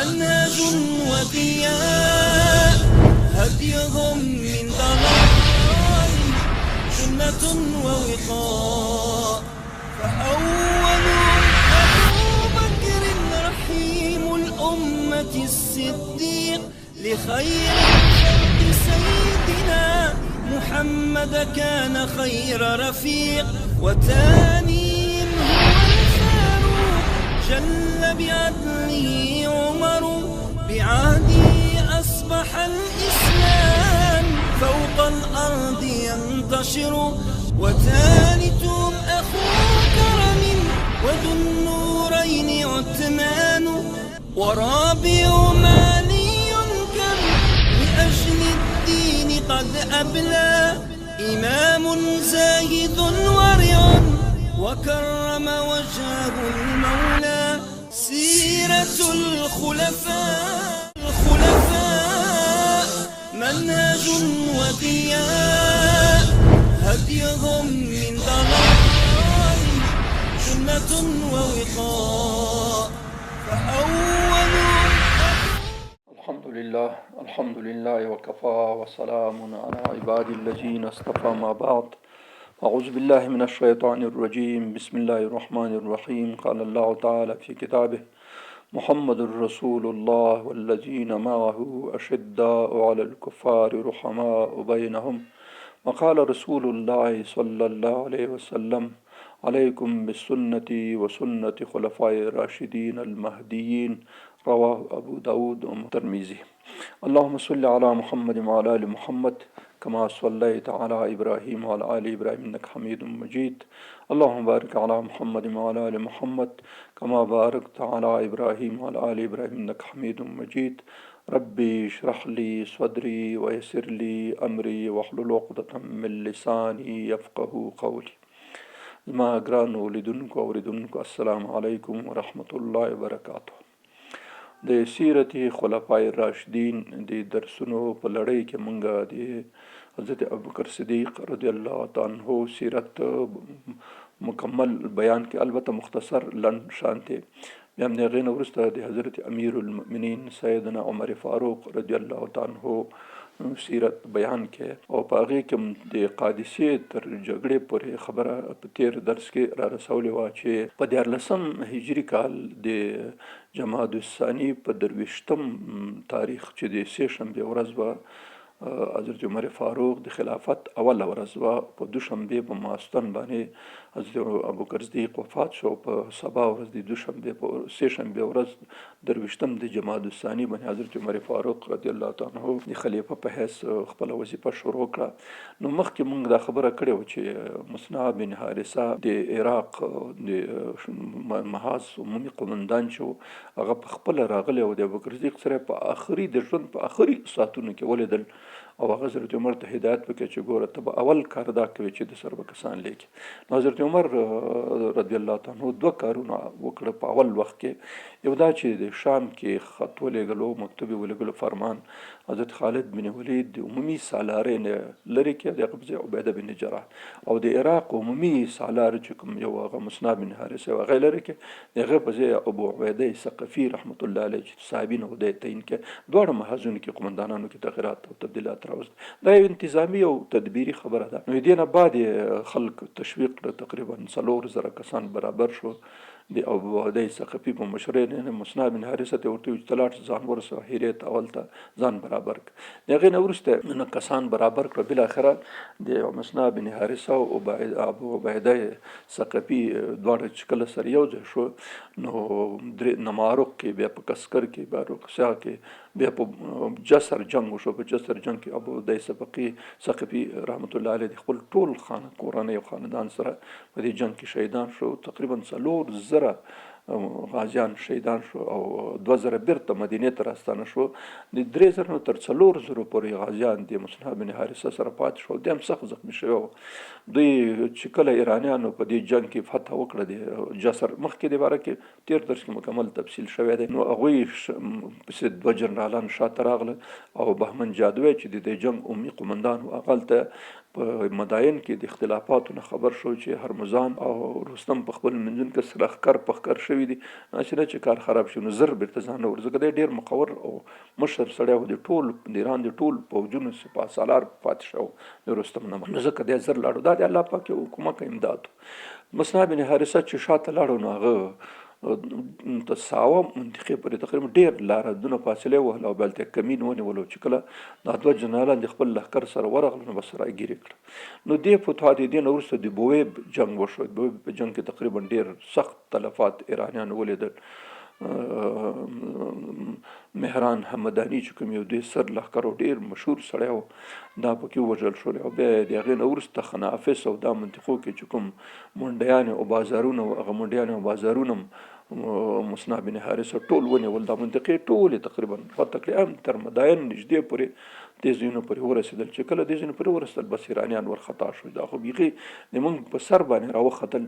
منهج وضياء هديهم من ضلال سنة ووقاء. فأولهم أبو بكر رحيم الأمة الصديق لخير الخلق سيدنا محمد كان خير رفيق. وتانيهم هو الفاروق جل بعدله عمر بعهده أصبح الإسلام فوق الأرض ينتشر. وثالثهم أخو كرم وذو النورين عثمان. ورابعهم علي كم لأجل الدين قد أبلى إمام زاهد ورع وكرم وجهه المولى. سيرة الخلفاء منهج وضياء هديهم من ضلال سنة ووقاء. فأولهم الحمد لله وكفى وسلام على عباد الذين اصطفى ما بعد. أعوذ بالله من الشيطان الرجيم. بسم الله الرحمن الرحيم. قال الله تعالى في كتابه: محمد رسول الله والذين معه أشداء على الكفار رحماء بينهم. وقال رسول الله صلى الله عليه وسلم: عليكم بسنتي وسنة خلفاء الراشدين المهديين. رواه أبو داود والترمذي. اللهم صل على محمد وعلى آل محمد كما صليت على إبراهيم وعلى آل إبراهيم إنك حميد مجيد. اللهم بارك على محمد وعلى آل محمد كما باركت على إبراهيم وعلى آل إبراهيم إنك حميد مجيد. ربي اشرح لي صدري ويسر لي أمري واحلل عقدة من لساني يفقه قولي. زما ګران اولیدونکو اوریدونکو السلام علیکم ورحمت الله وبرکاته. د سیرت خلفای راشدین د درسونو په لړۍ کې مونږه د حضرت ابوبکر صدیق رضی الله تعالی عنہ سیرت مکمل بیان کې، البته مختصر لنډ شانته. بیا هم د هغې نه وروسته د حضرت امیر المؤمنین سیدنا عمر فاروق رضی الله تعالی عنہ سیرت بیان کې، او په هغې کې د قادسیې تر جګړې پورې خبره په تیر درس کې را رسولې وه چې په 14 هجري کال د جمادی الثاني په 23 تاریخ چې د سې شنبې ورځ وه، حضرت عمر فاروق د خلافت اوله ورځ وه. په دوشنبې په ماخستن باندې حضرت ابوبکر صدیق وفات شو. په سبا ورځ د دوشنبې په سې شنبې ورځ 23 د جمادی الثاني باندې حضرت عمر فاروق رضی الله تعالی عنہ د خلیفه په حیث خپله وظیفه شروع کړه. نو مخکې موږ دا خبره کړې وه چې مصنع بن حارثه د عراق د محاذ عمومي قومندان چې هغه په خپله راغلی و د ابوبکر صدیق سره په آخري د ژوند په آخري ساعتونو کې ولیدل، او هغه حضرت عمر ته هدایت وکړي چې ګوره ته به اول کار دا کوي چې د سر به کسان لیکي. نو حضرت عمر رضی الله تعالی عنہ 2 کارونه وکړه په اول وخت کې. یو دا چې د شام کې خط ولېږلو، مکتوب ولېږلو فرمان حضرت خالد بن ولید د عمومي سالارۍ نه لرې کړي، د هغه په ځای عبیده بن جراح، او د عراق عمومي سالار چې کوم یو هغه مصنع بن حارثه هغه لرې کړي، د هغه په ځای ابو عبیده ثقفي رحمت الله علیه چې صحابي نه دی تعین کړي. دواړه محاذونو کې قومندانانو کې تغیرات او تبدیلات راوست. دا یو انتظامی او تدبیری خبره ده. نو دې نه بعد خلق تشویق له تقریبا 4,000 کسان برابر شو. د ابو عبیده ثقفي په مشرۍ نه مصنع بن حارثه ته ورته ویل چې ته لاړ ځان ورسوه هرات اول ته ځان برابر کړه. د هغې نه وروسته کسان برابر کړه. بالاخره د مصنع بن حارثه او ابو عبیده ثقفي دواړه چې کله سره یو ځای شو، نو نمارق کې بیا په کسکر کې بیا رقصا کې بیا په جسر جنگ وشو. په جسر جنگ کې ابو عبیده ثقفي رحمت الله علیه خپل ټول کورنۍ او خاندان سره په دې جنگ کې شهیدان شو. تقریبا 4,000 غازیان شهیدان شو او 2,000 بیرته مدینې ته راستانه شو. د 3,000 تر 4,000 پورې غازیان د مصنع بن حارثه سره پاتې شول. دوی هم سخت زخمي شوي وو. دوی چې کله ایرانیانو په دې جنگ کې فتح وکړه د جسر، مخکې د باره کې تیر درس کې مکمل تفصیل شوی دی، نو هغوی پسې 2 جنرالان شاته راغله او بهمن جادوی چې د دې جنگ عمومي قومندان و، هغه هلته په مداین کې د اختلافاتو نه خبر شو چې هرمزان او رستم په خپل منځن کې سره ښکر په ښکر شوي دي، چې کار خراب شي نو زر بیرته ځان ور ځکه دی ډېر مقور او مشر سړی و، د ټول د ایران د ټول پوځونو سپاه سالار پاتې شو د رستم نه، نو ځکه دی زر لاړو. دا د الله پاک یو کومک امداد. مصعب بن حارثه چې شاته لاړو نو هغه د ساوه منطقې پورې تقریبا ډېر لاره دونه فاصله وهله او بلته کمین ونیولو چې کله دا دوه جنرالان د خپل لښکر سره ورغلل نو بس راګیرې کړه. نو دې فتوحات دې نه وروسته د بویب جنګ وشو. بویب په جنګ کې تقریبا ډېر سخت تلفات ایرانیانو ولیدل. مهران همداني چې کوم یو دوی سر لښکر ډېر مشهور سړی و دا پکې ووژل شول، او بیا د هغې نه وروسته خنافس او دا منطقو کې چې کوم منډیانې او بازارونه و هغه منډیانې او بازارونه مصعب بن حارثه ټول ونیول. دا منطقې ټولې تقریبا فتح کړې، هم تر مداین نږدې پورې دې ځایونو پورې ورسېدل. چې کله دې ځایونو پورې ورسېدل بس ایرانیان ورخطا شو. دا خو بیخي د موږ په سر باندې راوختل.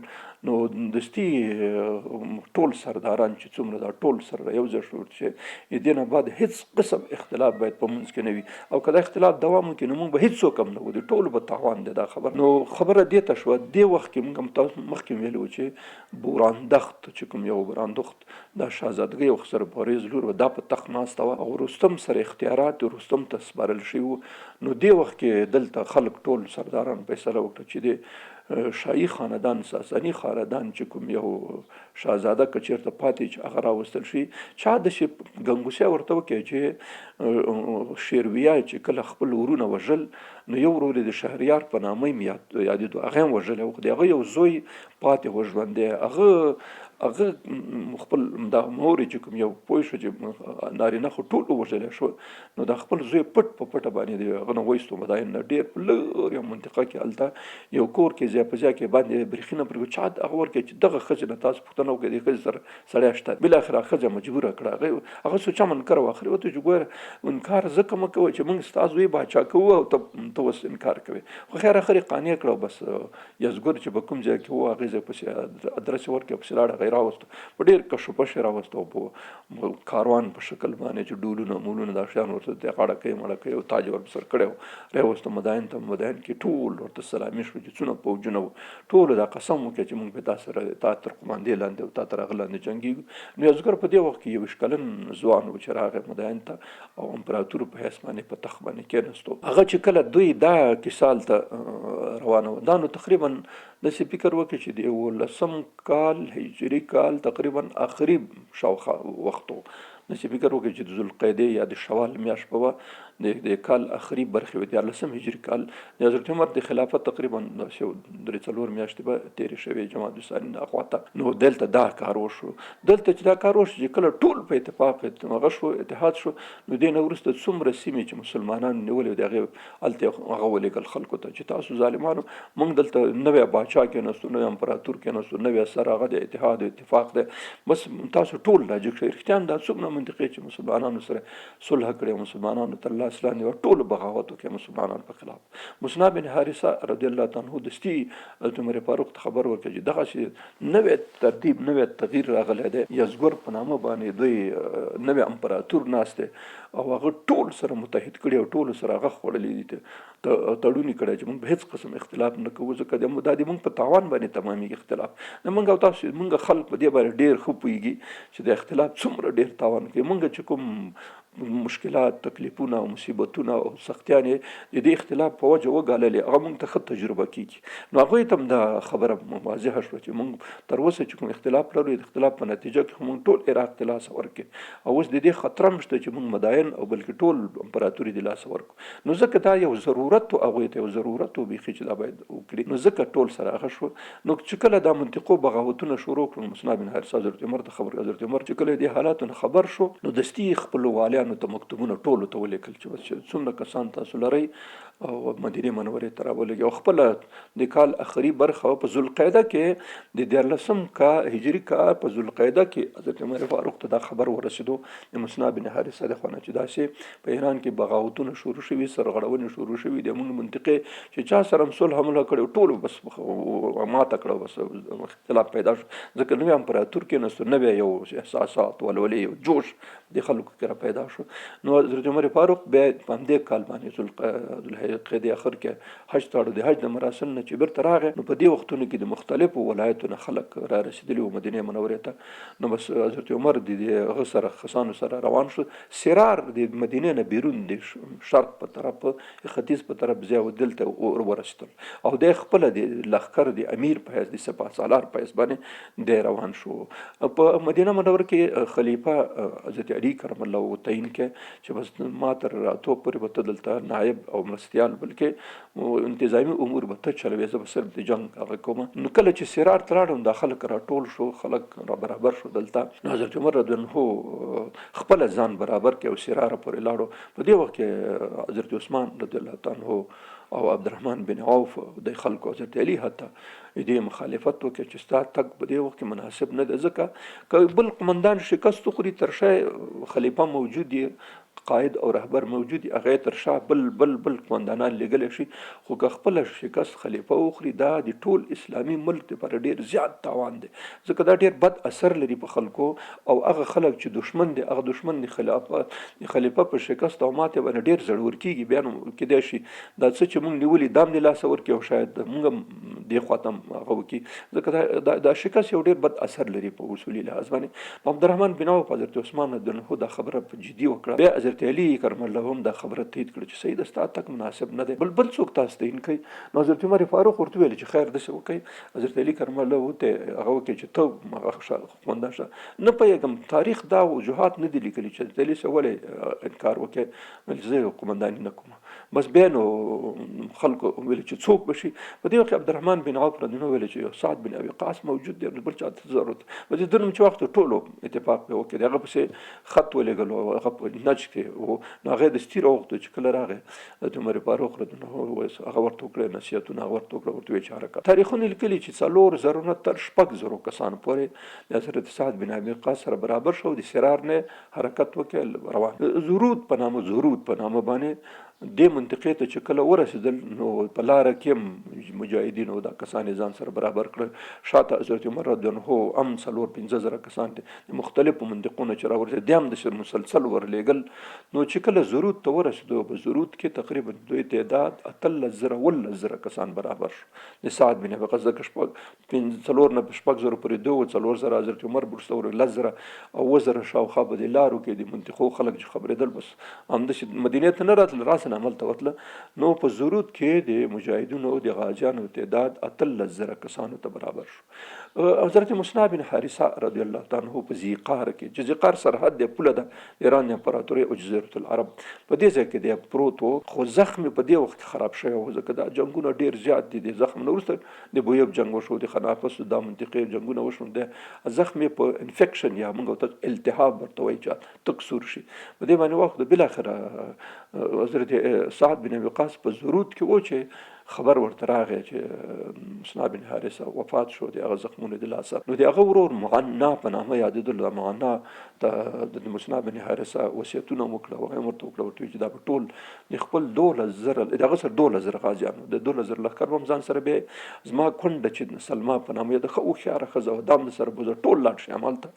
نو دستي ټول سرداران چې څومره دا ټول سره یو ځای شو چې دې نه بعد هېڅ قسم اختلاف باید په منځ کې نه وي، او که دا اختلاف دوام وکړي نو موږ به هېڅوک هم نه وو، د ټولو به تاوان دی دا خبر. نو خبره دې ته شوه. دې وخت کې موږ هم تاسو مخکې ویلي وو چې بوراندخت چې کوم یو بوراندخت دا شهزادګۍ او خسر بارز لور دا په تخت ناسته وه او رستم سره اختیارات رستم ته سپارل شوي وو. نو دې وخت کې دلته خلک ټول سرداران فیصله وکړه چې د شاهي خاندان ساساني خاندان چې کوم یو شهزاده که چېرته پاتې چې هغه راوستل شي. چا داسې ګنګوسیا ورته وکړي چې شیرویه چې کله خپل ورونه وژل نو یو ورور د شهریار په نامه یې یادېدو، هغه هم وژلی و، خو د هغه یو زوی پاتې و ژوندی. هغه خپل دا مور چې کوم یو پوه شو چې نارینه خو ټول وژلی شو، نو دا خپل زوی پټ په پټه باندې د هغه نه وایستو مداین نه ډېر په لرې منطقه کې هلته یو کور کې ځای په ځای کې باندې برېښنا پرې چا هغه ورکړي چې دغه ښځې نه تاسو پوښتنه وکړئ د ښځې سره سړی شته. بالاخره ښځه مجبوره کړه، هغه سوچا منکر واخلي ورته چې ګوره انکار ځکه مه کوئ چې موږ ستا زوی باچا کوو او ته اوس انکار کوې. خو خیر اخر یې قانع کړه، بس یزګور چې په کوم ځای کې و هغې ځای پسې ادرس یې ورکړې پسې لاړه، هغه یې راوستو په ډېر کشو پش یې راوستو په کاروان په شکل باندې چې ډولونه مولونه دا شیان ورته غاړه کوي مړه کوي او تاج ورسره کړی و راوستو مداین ته. مداین کې ټول ورته سلامي شو چې څونه پوځونه وو، ټولو دا قسم وکړه چې موږ به تا سره تا تر قماندې لاندې او تا تر هغه لاندې جنګېږو. نو یزګر په دې وخت کې 21 کلن ځوان و چې راغی مداین ته او امپراتور په حیث باندې په تخت باندې کېناستو. هغه چې کله دوی دا کیسه هلته روانه وه دا نو تقریبا داسې فکر وکړي چې د 11 کال هجري کال تقریبا آخري شاوخوا وخت و. داسې فکر وکړي چې د ذوالقعدې یا د شوال میاشت په وه د کال آخري برخې وې 14 هجري کال د حضرت عمر د خلافت تقریبا 3-4 میاشتې به تېرې شوې جمادی الثاني نه خواته. نو دلته دا کار وشو. دلته چې دا کار وشو چې کله ټول په اتفاق هغه شو اتحاد شو نو دې نه وروسته څومره سیمې چې مسلمانان نیولې د هغې هلته هغه ولېږل خلکو ته چې تاسو ظالمانو موږ دلته نوی باچا کېناستو، نوی امپراتور کېناستو، نوی سر هغه د اتحاد او اتفاق دی، بس تاسو ټول راجګ شئ. رښتیا دا څومره منطقې چې مسلمانانو سره صلح کړې، مسلمانانو تر لاس لاندې و ټولو بغاوت وکړي مسلمانانو په خلاف. مصعب بن حارثه رضی الله عنه دستي حضرت عمر فاروق ته خبر ورکړي چې دغسې نوی ترتیب نوی تغییر راغلی دی، یزګور په نامه باندې دوی نوی امپراتور ناست دی او هغه ټول سره متحد کړي او ټولو سره هغه خوړلي دي تړونې کړی چې موږ به هېڅ قسم اختلاف نه کوو ځکه دا د موږ په تاوان باندې تمامېږي اختلاف. نه موږ او تاسو موږ خلک په دې باندې ډېر ښه پوهېږي چې د اختلاف څومره ډېر تاوان کوي. موږ چې کوم مشکلات تکلیفونه او مصیبتونه او سختیانې د دې اختلاف په وجه وګاللې هغه موږ ته ښه تجربه کېږي. نو هغوی ته هم دا خبره واضحه شوه چې موږ تر اوسه چې کوم اختلاف لرو د اختلاف په نتیجه کې موږ ټول عراق ته لاس ورکړي او اوس د دې خطر هم شته چې موږ مداین او بلکې ټول امپراتوري د لاس ورکړو. نو ځکه دا یو ضرورت و هغوی ته یو ضرورت و بیخي چې دا باید وکړي. نو ځکه ټول سره هغه شو. نو چې کله دا منطقو بغاوتونه شروع کړل مصعب بن حارثه حضرت عمر ته خبر، حضرت عمر چې کله دې حالاتو نه خبر شو نو دستي خپلو والیانو ته مکتوبونه ټولو ته ولیکل چې څومره کسان تاسو لرئ او مدینې منورې ته راولېږي. او خپله د کال آخري برخه په ذوالقعده کې د 14 هجري کال په ذوالقعده کې حضرت عمر فاروق ته دا خبر ورسېدو د مصعب بن حارثه د خوا نه چې داسې په ایران کې بغاوتونه شروع شوي، سرغړونې شروع شوي د موږ منطقې چې چا سره هم صلح حمله کړې ټولو بس ماته کړه، بس اختلاف پیدا شو ځکه نوی امپراتور کېناستو، نوی یو احساسات ولولې یو جوش د خلکو کې را پیدا شو. نو حضرت عمر فاروق بیا په همدې کال باندې ذوالقعدې اخر کې حج ته اړو. د حج د مراسم نه چې بیرته راغی نو په دې وختونو کې د مختلفو ولایتونو خلک را رسېدلي وو مدینې منورې ته. نو بس حضرت عمر د هغه سره کسانو سره روان شو. سرار د مدینې نه بیرون د شرق په طرف ختیځ په طرف ځای دلته ورسېدل او د خپل د لښکر د امیر په حیث د سپاه سالار په حیث باندې د روان شو. په مدینه منوره کې خلیفه حضرت علي کرم الله تعین کې چې بس ما تر راتو پورې به ته دلته نائب او مرستیال بلکې انتظامی امور به ته چلوې، زه به صرف د جنګ هغه کوم. نو کله چې سرار ته لاړم دا خلک راټول شو، خلک را برابر شو دلته. حضرت عمر رضی الله عنه خپل ځان برابر کې او سرار پورې لاړو. په دې وخت کې حضرت عثمان رضی الله عنه او عبدالرحمن بن عوف د خلکو حضرت علي حتی دې مخالفت وکړي چې ستا تګ په دې وخت کې مناسب نه ده، ځکه که بل قمندان شکست وخوري تر شا خلیفه موجود دی، قائد او رهبر موجود دی، هغه تر شا بل قمندانان لګلی شي. خو که خپل شکست خلیفه وخوري دا د ټول اسلامي ملک لپاره ډیر زیات تاوان دی، ځکه دا ډیر بد اثر لري په خلکو او هغه خلک چې دشمن دی هغه دشمن د خلیفه په شکست او ماته باندې ډیر زړور کیږي. بیا نو کېدای شي دا څه چې مونږ نیولي دام د لاسه ورکړي او شاید مونږ دې خواته هغه وکړي، ځکه دا شکست یو ډیر بد اثر لري په اصولي لحاظ باندې. عبدالرحمن بن عوف حضرت عثمان رضی الله عنه دا خبره په جدي وکړه. بیا حضرت علي کرم الله هم دا خبره تایید کړه چې سید ستا تک مناسب نه دی، بل څوک تاسو ته کوي. نو حضرت عمر فاروق ورته ویل چې خیر داسې وکړئ. حضرت علي کرم الله ته هغه وکړي چې ته هغه قمندان شه. نه پوهېږم تاریخ دا وجوهات نه دي لیکلي چې حضرت علي څه ولې انکار وکړي، ویل زه قمنداني نه کوم. بس بیا نو خلکو ویل چې څوک بشي. په دې وخت عبدالرحمن بن عوف رضی الله عنه ویل چې سعد بن ابي وقاص موجود دی، بل چا ته ضرورت. په دې درنم چې وخت ټولو اتفاق وکړي، هغه پسې خط ولېږلو، هغه په نج کې نو هغه د ستیر وخت چې کله راغی حضرت عمر فاروق رضی الله عنه هغه ورته وکړه نصیحتونه، هغه ورته وکړه ورته ویل چې حرکت. تاریخونه لیکلي چې 4,000 تر 6,000 کسان پورې د حضرت سعد بن ابي وقاص سره برابر شو، د سرار نه حرکت وکړ روان. زرود په نامه باندې دې منطقې ته چې کله ورسېدل نو په لاره کې مجاهدینو دا کسان ځان سره برابر کړل. شاته حضرت عمر رضی الله عنه هم 4-5 کسان دي د مختلفو منطقونو چې راورسېدل، دې هم د مسلسل ورلېږل. نو چې کله زرود ته ورسېدو په زرود کې تقریبا دوی تعداد 18,000 کسان برابر شو. د سعد بن ابي وقاص د 4,000 پورې 2,000 حضرت عمر برسته 10,000 او 10,000 شاوخوا په دې لارو کې د منطقو خلک چې خبرېدل. بس همداسې مدینې ته نه راتلل، راسه عمل ته وتله. نو په زرود کې د مجاهدینو د غازیانو تعداد 18,000 کسانو ته برابر شو. حضرت مصعب بن حارثه رضی الله عنه په زیقار کې چې زیقار سرحد د پوله د ایران امپراتوري او جزیره العرب په دې ځای کې د پروت وو، خو زخم په دې وخت خراب شوی و، ځکه دا جنگونه ډیر زیات دي. د زخم نه وروسته د بویب جنگ وشو، د خنافس د منطقې جنگونه وشو، د زخم په انفیکشن یا موږ ته التهاب ورته وایي چې تکسور شي. په دې باندې وخت بل اخر حضرت سعد بن ابي وقاص په زرود کې و چې خبر ورته راغی چې مصعب بن حارثه وفات شو، د هغه زخمونه د لاسه. نو د هغه ورور مغنا په نامه یادېدل. مغنا د مصعب بن حارثه وصیتونه وکړه، هغه ورته وکړه چې دا په ټول د خپل 12,000 دغه سره 12,000 غازیانو د 12,000 لښکر هم ځان سره به زما کونډه چې سلما په نامه د ښه هوښیاره ښځه او دام سره به ټول لاړ شي عمل ته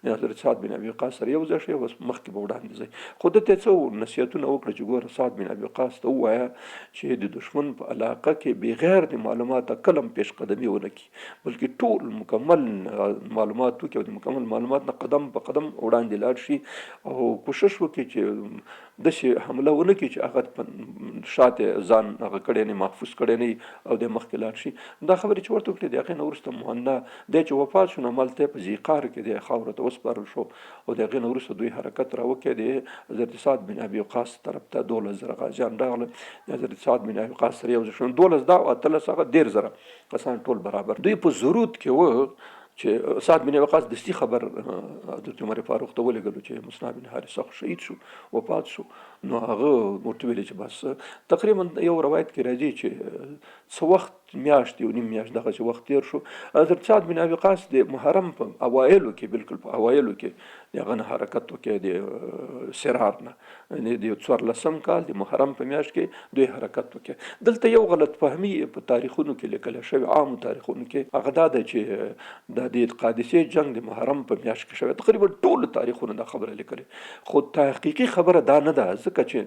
د حضرت سعد بن ابي وقاص سره یو ځای شي، بس مخکې به وړاندې ځي. خو دته څه نصیحتونه وکړه چې ګوره سعد بن ابي وقاص ته ووایه چې د دشمن په علاقه کې بغیر د معلوماتو کلم پیش قدمي ونه کړي، بلکې ټول مکمل معلومات وکړي او د مکمل معلومات نه قدم په قدم وړاندې لاړ شي او کوشش وکړي چې داسې حمله ونه کړي چې هغه شاته ځان هغه کړی نه محفوظ کړی نه او د مخکې لاړ شي. دا خبرې چې ورته وکړي د هغې نه وروسته مهنا دی چې وفات شو، نو همالته په زیقار کې د خاورو ته وسپارل شو او د هغې نه وروسته دوی حرکت راوکړي. د حضرت سعد بن ابي وقاص طرف ته 12,000 غازیان راغله. د حضرت سعد بن ابي وقاص سره یو ځای شو، 12 دا او 13 هغه 13,000 کسان ټول برابر. دوی په زرود کې و چې سعد بن وقاص دستی خبر حضرت عمر فاروق ته ولېږلو چې مصعب بن حارثه شهید شو، وفات شو. نو هغه ورته ویل چې بس تقریبا یو روایت کې راځي چې څه وخت میاشت یو نیم میاشت دغسې وخت تېر شو. حضرت سعد بن ابي وقاص د محرم په اوایلو کې بالکل په اوایلو کې د هغه نه حرکت وکړي د سرار نه د 14 کال د محرم په میاشت کې دوی حرکت وکړي. دلته یو غلط فهمي په تاریخونو کې لیکل شوی، عام تاریخونو کې هغه دا ده چې د قادسیې جنگ د محرم په میاشت کې شوی. تقریبا ټول تاریخونه دا خبره لیکلي، خو تحقیقي خبره دا نه ده، ځکه چې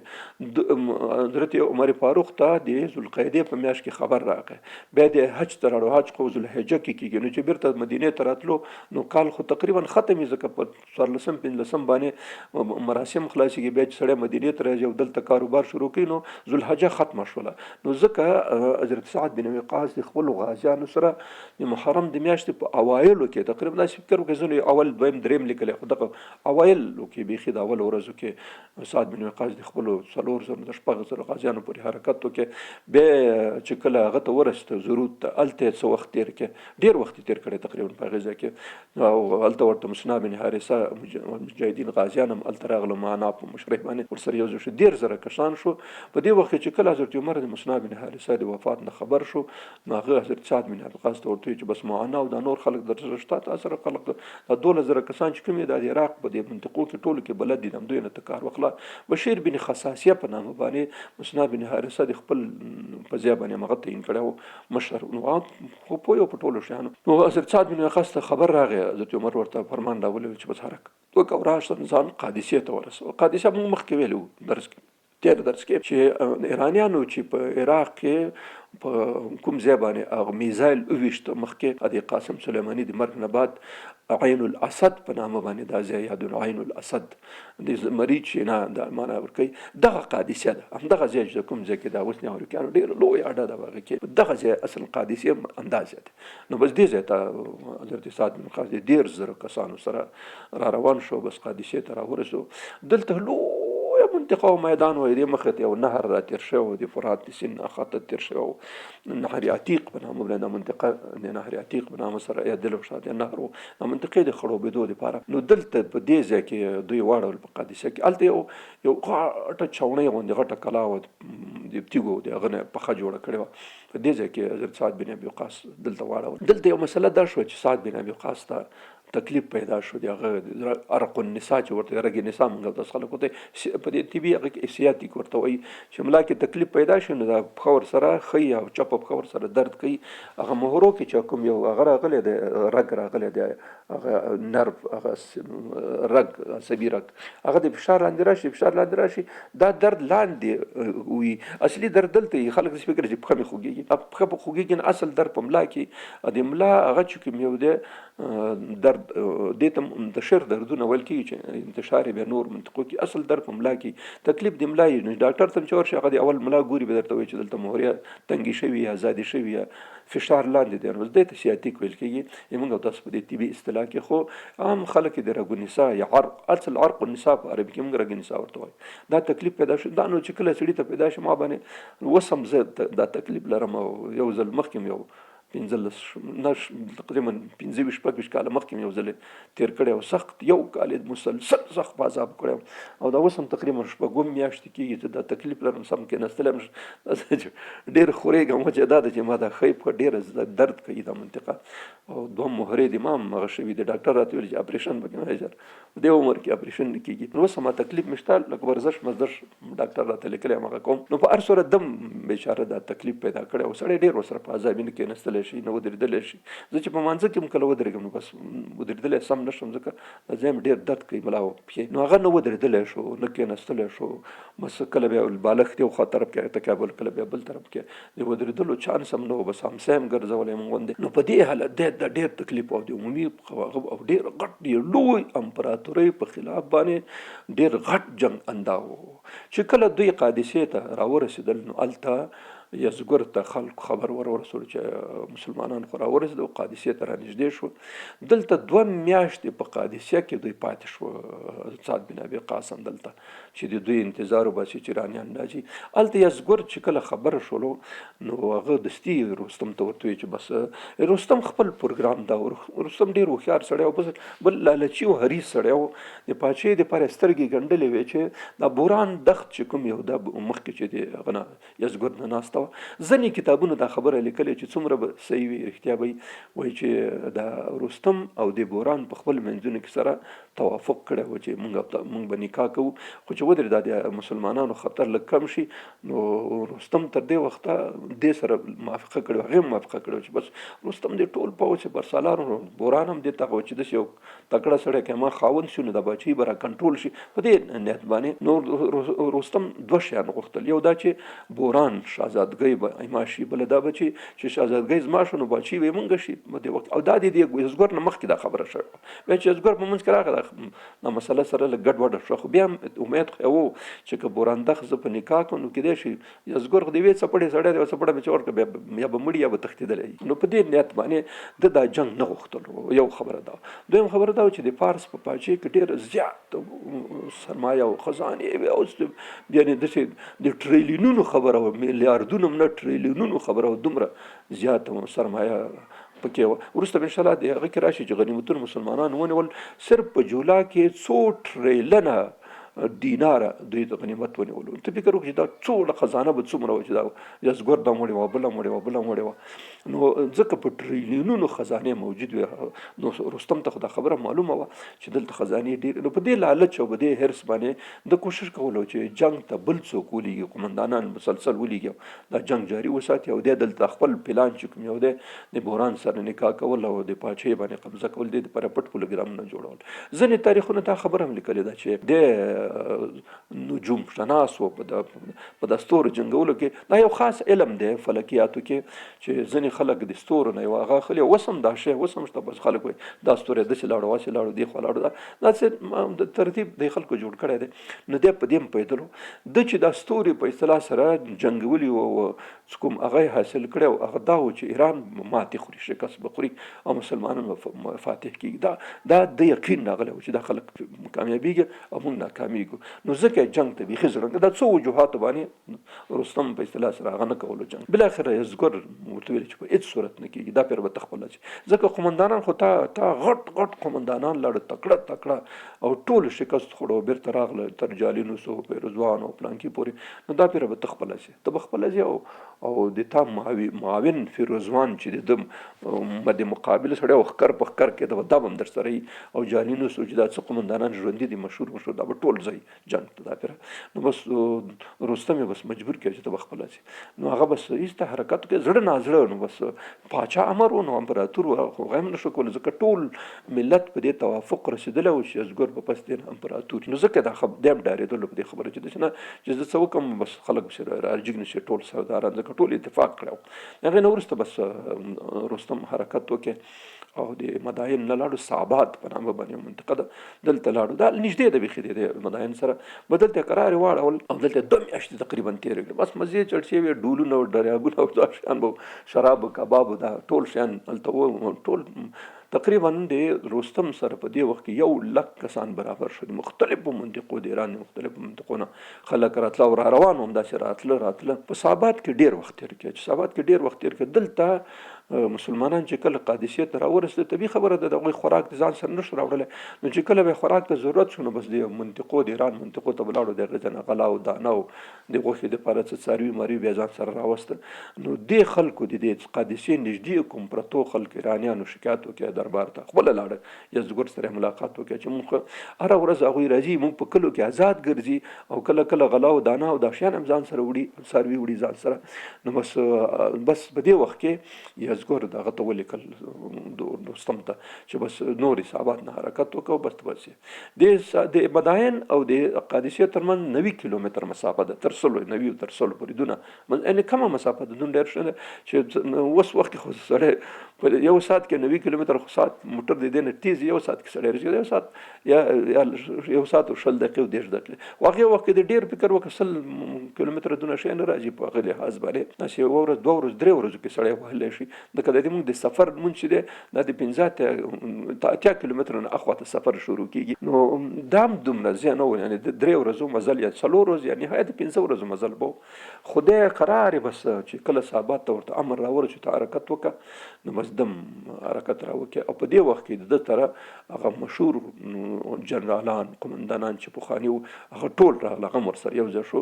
حضرت عمر فاروق ته د ذوالقعدې په میاشت کې خبر راغی، بیا د حج ته راړو، حج خو ذوالحجه کې کېږي، نو چې بیرته مدینې ته راتلو نو کال خو تقریبا ختم وي، ځکه په 14 باندې مراسم خلاصېږي، بیا چې سړی مدینې ته راځي او دلته کاروبار شروع کوي نو ذوالحجه ختمه شوله. نو ځکه حضرت سعد بن ابي وقاص د خپلو غازیانو سره د محرم د میاشتې په اوایلو کې تقریبا داسې فکر وکړئ ځینو اول دویم دریم لیکلی، خو دغه اوایلو کې بیخي د اولو ورځو کې سعد بن وقاص د خپلو 400 غازیانو پورې حرکت وکړي. بیا چې کله هغه ته ورسېده ضرورت ته هلته یې څه وخت تېر کړي، ډېر وخت یې تېر کړی تقریبا په هغې ځای کې، او هلته ورته مسنا بن حارثه مجاهدین غازیان هم هلته راغلو، معنا په مشرۍ باندې ورسره یو ځای شو، 10,000 کسان شو. په دې وخت کې چې کله حضرت عمر د مسنا بن حارثه د وفات نه خبر شو نو هغه حضرت سعد بن ابي وقاص ته ورته وویل چې بس معنا او دا نور خلک درسره شته، تا سره خلک دا 12,000 کسان چې کوم یې د عراق په دې منطقو کې ټولو کې بلد دي، همدوی نه ته کار واخله. بشیر بن خصاصیه په نامه باندې مسنا بن حارثه د خپل په ځای باندې هغه تعین کړی و مشر، نو خو پوه په ټولو شیانو. نو حضرت سعد بن وقاص ته خبر راغی، حضرت عمر ورته فرمان راولېږه چې بس حرکت وکړه او راشه ځان قادسیې ته ورسوه. قادسیه موږ مخکې ویلي وو درس کې، تېر درس کې، چې ایرانیانو چې په عراق کې په کوم ځای باندې هغه میزایل وویشته مخکې د قاسم سلیماني د مرګ نه بعد عین الاسد په نامه باندې دا ځای یادونه، عین الاسد د زمري چې نه دا معنا ورکوي، دغه قادسیه ده، همدغه ځای چې کوم ځای کې دا اوس نه امریکایانو ډېره لویه اډه ده هغه کې، دغه ځای اصل قادسیه اندازه ده. نو بس دې ځای ته حضرت سعد بن وقاص د 10,000 کسانو سره را روان شو، بس قادسیې ته راورسېدو. دلته منطقه او میدان وای، د مخه ته یو نهر را تېر شوی، د فرات د سیند نه خاطر تېر شوی، نهر عتیق په نامه باندې منطقه د نهر عتیق په نامه سره یادل شوی نهر و، د منطقې د خړوبېدو لپاره. نو دلته په دې ځای کې دوی واړول په قادسیه کې، هلته یو غټه چوڼۍ غوندې غټه کلا وه، د تیږو د هغه نه پخه جوړه کړې وه. په دې ځای کې حضرت سعد بن ابي وقاص دلته واړول. دلته یو مسله دا شوه چې سعد بن ابي وقاص ته تکلیف پیدا شو، د هغه عرق النساء چې ورته رګ نساء موږ تاسو خلکو ته په دې طبي هغه کې اسیاتیک ورته وایي، چې ملا کې تکلیف پیدا شي نو دا پښه ورسره ښي او چپه پښه ورسره درد کوي. هغه مهرو کې چې کوم یو هغه راغلی دی، رګ راغلی دی، هغه نرف، هغه رګ عصبي رګ، هغه د فشار لاندې راشي، فشار لاندې راشي دا درد لاندې وي، اصلي درد دلته خلک داسې فکر چې پښه مې خوږېږي، پښه په خوږېږي نه، اصل درد په ملا کې د ملا هغه چې کوم یو دی درد دې ته منتشر دردونه ویل کېږي چې انتشار بیا نور منطقو کې، اصل درد په ملا کې تکلیف د ملا یې. نو ډاکټر ته چې ورشي هغه د اول ملا ګوري به درته وایي چې دلته مهرې تنګې شوي یا ازادې شوي یا فشار لاندې دی، نو دې ته سیاتیک ویل کېږي. موږ تاسو په دې طبي اصطلاح کې خو عام خلک د رګ النساء یا اصل عرق النساء په عربي کې موږ رګ النساء ورته وایي، دا تکلیف پیدا شو. دا نو چې کله سړي ته پیدا شي ما باندې وسم زه دا تکلیف لرم، او یو ځل مخکې یو تقریبا 15-20 کاله مخکې یو ځل تېر کړی او سخت یو کال مسلسل سخت عذاب کړی، او دا اوس هم تقریبا 6 میاشتې کېږي چې دا تکلیف لرم، سم کېناستلی یم، ډېر خورېږم. وجه دا ده چې ما دا ښۍ پښه ډېره درد کوي دا منطقه، او 2 مهرې د ما هم هغه شوي دي. ډاکټر راته ویل چې اپرېشن به کوي، ژر په دې عمر کې اپرېشن نه کېږي. نو اوس ما تکلیف مې شته، لکه ورزش مزدش ډاکټر راته لیکلی یم هغه کوم. نو په هر صورت دم بېچاره دا تکلیف پیدا کړی، او سړی ډېر ورسره په عذابي نه کېناستلی شي، نه ودرېدلی شي. زه چې په مانځه کې هم کله ودرېږم نو بس ودرېدلی سم نه شم، ځکه دا ځای مې ډېر درد کوي ملا او پښې. نو هغه نه ودرېدلی شو، نه کېناستلی شو، بس کله بیا بالښت یو خوا طرف کې تکابل، کله بیا بل طرف کې د ودرېدلو چانس هم نه و، بس همسا هم ګرځولی یم غوندې. نو په دې حالت دی دا ډېر تکلیف او د عمومي او ډېر غټ لوی امپراتورۍ په خلاف باندې ډېر غټ جنګ اندا و. چې کله دوی قادسیې ته راورسېدل نو هلته یزګور ته خلکو خبر ورسول چې مسلمانان خو راورسېدل، قادسیې ته رانږدې شو. دلته 2 میاشتې په قادسیه کې دوی پاتې شو، سعد بن ابي وقاص هم دلته چې د دوی انتظار وباسي چې ایرانیان راځي. هلته یزګور چې کله خبره شولو نو هغه دستي رستم ته ورته وایي چې بس رستم خپل پروګرام دا، رستم ډېر هوښیار سړی او بل لالچي او حریص سړی و، د پاچاهۍ دپاره سترګې ګنډلې وې چې دا بوران دښت چې کوم یو دا مخکې چې د هغه نه یزګور نه ناسته وه کوه. ځینې کتابونو دا خبره لیکلې چې څومره به صحیح وي رښتیا به وایي چې د رستم او د بوران په خپل منځونو کې سره توافق کړی و چې موږ به نکاح کوو، خو چې ودرېد د مسلمانانو خطر لږ کم شي نو رستم تر دې وخته دې سره موافقه کړې، هغې هم موافقه کړې چې بس رستم دې ټول پوځ چې برسالار بوران هم دې ته و چې داسې یو تکړه سړی که ما خاوند شو نو د بچي به را کنټرول شي. په دې نیت باندې نو رستم دوه شیان غوښتل، یو دا چې بوران شهزادګۍ به ایما شي، بله دا به چې شهزادګۍ زما شو نو بچي به یې مونږ شي په دې وخت. او دا د یزګور نه مخکې دا خبره شوې بیا چې یزګور په منځ کې راغله دا مسله سره لږ ګډوډه شوه، خو بیا هم امید خو و چې که بورانده ښځه په نکاح کړو نو کیدای شي یزګور خو د یوې څپړې سړی دی، څپړه مې چې ورکړه یا به مړي یا به تښتېدلی. نو په دې نیت باندې د دا جنګ نه غوښتل، یو خبره دا. دویم خبره دا چې د فارس په پاچاهۍ کې ډېر زیات سرمایه او خزانې وې، اوس یعنې داسې د ټریلیونونو خبره وه، میلیاردونو نه ټریلیونونو خبره وه، دومره زیاته سرمایه پکې وه. وروسته به انشاءالله د هغه کې راشي چې غنیمتونه مسلمانانو ونیول، صرف په جولا کې 100 ټریلیونه دیناره دوی د غنیمت ونیولو. ته فکر وکړه چې دا څومره خزانه به څومره وه چې دا یزګور دا مړې وه، بله مړې وه، بله مړې وه. نو ځکه په ټریلیونونو خزانې موجود وې، نو رستم ته خو دا خبره معلومه وه چې دلته خزانې ډېرې. نو په دې لالچ او په دې حرص باندې د کوشش کولو چې جنګ ته بل څوک ولېږي، قمندانان مسلسل ولېږي، دا جنګ جاري وساتي او دی دلته خپل پلان چې کوم یو دی د بوران سره نکاح کول او د پاچاهۍ باندې قبضه کول، دی دپاره پټ پروګرامونه جوړول. ځینې تاریخونو دا خبره هم لیکلې ده چې د نجوم شناس و په د ستورو جنګولو کې دا یو خاص علم دی فلکیاتو کې چې ځینې خلک د ستورو نه یو هغه اخلي، اوس هم دا شی اوس هم شته، بس خلک وایي دا ستوری داسې لاړو هسې لاړو دې خوا لاړو، دا څه د ترتیب د خلکو جوړ کړی دی. نو دی په دې هم پوهېدلو ده چې دا ستوري په اصطلاح سره جنګولي و، کوم هغه یې حاصل کړی او هغه دا و چې ایران ماتې خوري، شکست به خوري او مسلمانان به فاتح کېږي. دا د یقین راغلی و چې دا خلک کامیابېږي او موږ ناکامیږو. نو ځکه جنګ ته بیخي زړه دا څو وجوهاتو باندې رستم په اصطلاح سره هغه نه کولو جنګ. بالاخره یزګور ورته ویل چې په هېڅ صورت نه کېږي، دا پیر به تخپله شي، ځکه قمندانان خو تا غټ غټ قمندانان لاړه تکړه تکړه او ټول شکست خوړو، بیرته راغله تر جالینوس او پیروزوان او پلانکي پورې. نو دا پیر به تخپله شي، ته به خپله ځې او د تا معاون فیروزوان چې د مقابل سړی او ښکر په ښکر کې دا به هم در سره وي او جالینوس چې دا څه قمندانان ژوندي دي مشهور دا به ټول ځای جنګ ته. دا پیر نو بس رستم یې بس مجبور کړي چې ته به خپله شي. نو هغه بس ایسته حرکت کوي زړه نازړه. نو بس پاچا امر و، نو امپراتور و، خو هغه هم نه شو کولی ځکه ټول ملت په دې توافق رسېدلی و چې یزګور به پس دی امپراتور. نو ځکه دا دی هم ډارېدلو په دې خبره چې داسې نه چې زه څه وکړم بس خلک پسې راجګ نه شي ټول سرداران، ځکه ټول اتفاق کړی و. هغې نه وروسته بس رستم حرکت وکړي او د مداین نه لاړو، صعبات په نامه باندې منطقه ده، دلته لاړو. دا نږدې ده بیخي د مداین سره، به دلته قرار واړول او دلته 2 میاشتې تقریبا تېرې کړې. بس مزې چړ شوې، ډولونه او دریابونه او دا شیان به شراب کباب دا ټول شیان هلته و. ټول تقریبا د رستم سره په دې وخت کې 100,000 کسان برابر شول، مختلفو منطقو د ایران مختلفو منطقو نه خلک راتله او را روان هم داسې راتله. په صعبات کې ډېر وخت تېر کړی، چې صعبات کې ډېر وخت تېر کړی. دلته مسلمانان چې کله قادسیې ته راورسېدل، طبیعي خبره ده د هغوی خوراک د ځان سره نه شو راوړلی. نو چې کله به خوراک ته ضرورت شو نو بس د منطقو د ایران منطقو ته به لاړو، د هغې ځای نه غله او دانه او د غوښې دپاره څه څاروي ماروي بیا ځان سره راوستل. نو دې خلکو د دې قادسیې نږدې کوم پرتو خلک ایرانیانو شکایت وکړه دربار ته، خپله لاړه یزګور سره ملاقات وکړه چې موږ هره ورځ هغوی راځي، موږ په کلو کې آزاد ګرځي او کله کله غله او دانه او دا شیان هم ځان سره وړي، څاروي وړي ځان سره. نو بس په دې وخت کې یزګور دغه ته ولیکل رستم ته چې بس نور حسابات نه حرکت وکړو، بس د مداین او د قادسیې ترمنځ 90 کیلومتر مسافه ده، تر 90 تر 100 پورې دونه یعنې کمه مسافه ده، دونه ډېر ښه ده چې اوس وخت کې خو سړی په یو ساعت کې 90 کیلومتر خو ساعت موټر د دې نه تیز، یو ساعت کې سړی رسېږي، یو ساعت یا یو ساعت او 20 دقیقې او 10 دقیقې. خو هغې وخت کې د ډېر فکر وکړه 100 کیلومتره دونه شی نه راځي په هغه لحاظ باندې، داسې یوه ورځ 2 ورځ 3 ورځو کې سړی وهلی شي. لکه د دې موږ د سفر لمونځ چې دی دا د 15 کیلومترو نه اخواته سفر شروع کېږي. نو دا هم دومره زیان نه و، یعنې د 3 ورځو مزل یا 4 ورځو یا نهایت 15 ورځو مزل به خدای قرار بس چې کله صحابه ته ورته امر راوړ چې ته حرکت وکړه نو بس دم حرکت راوکړه. او په دې وخت کې د طرح هغه مشهور جنرالان قمندانان چې پخواني وو هغه ټول راغله، هغه هم ورسره یو ځای شو.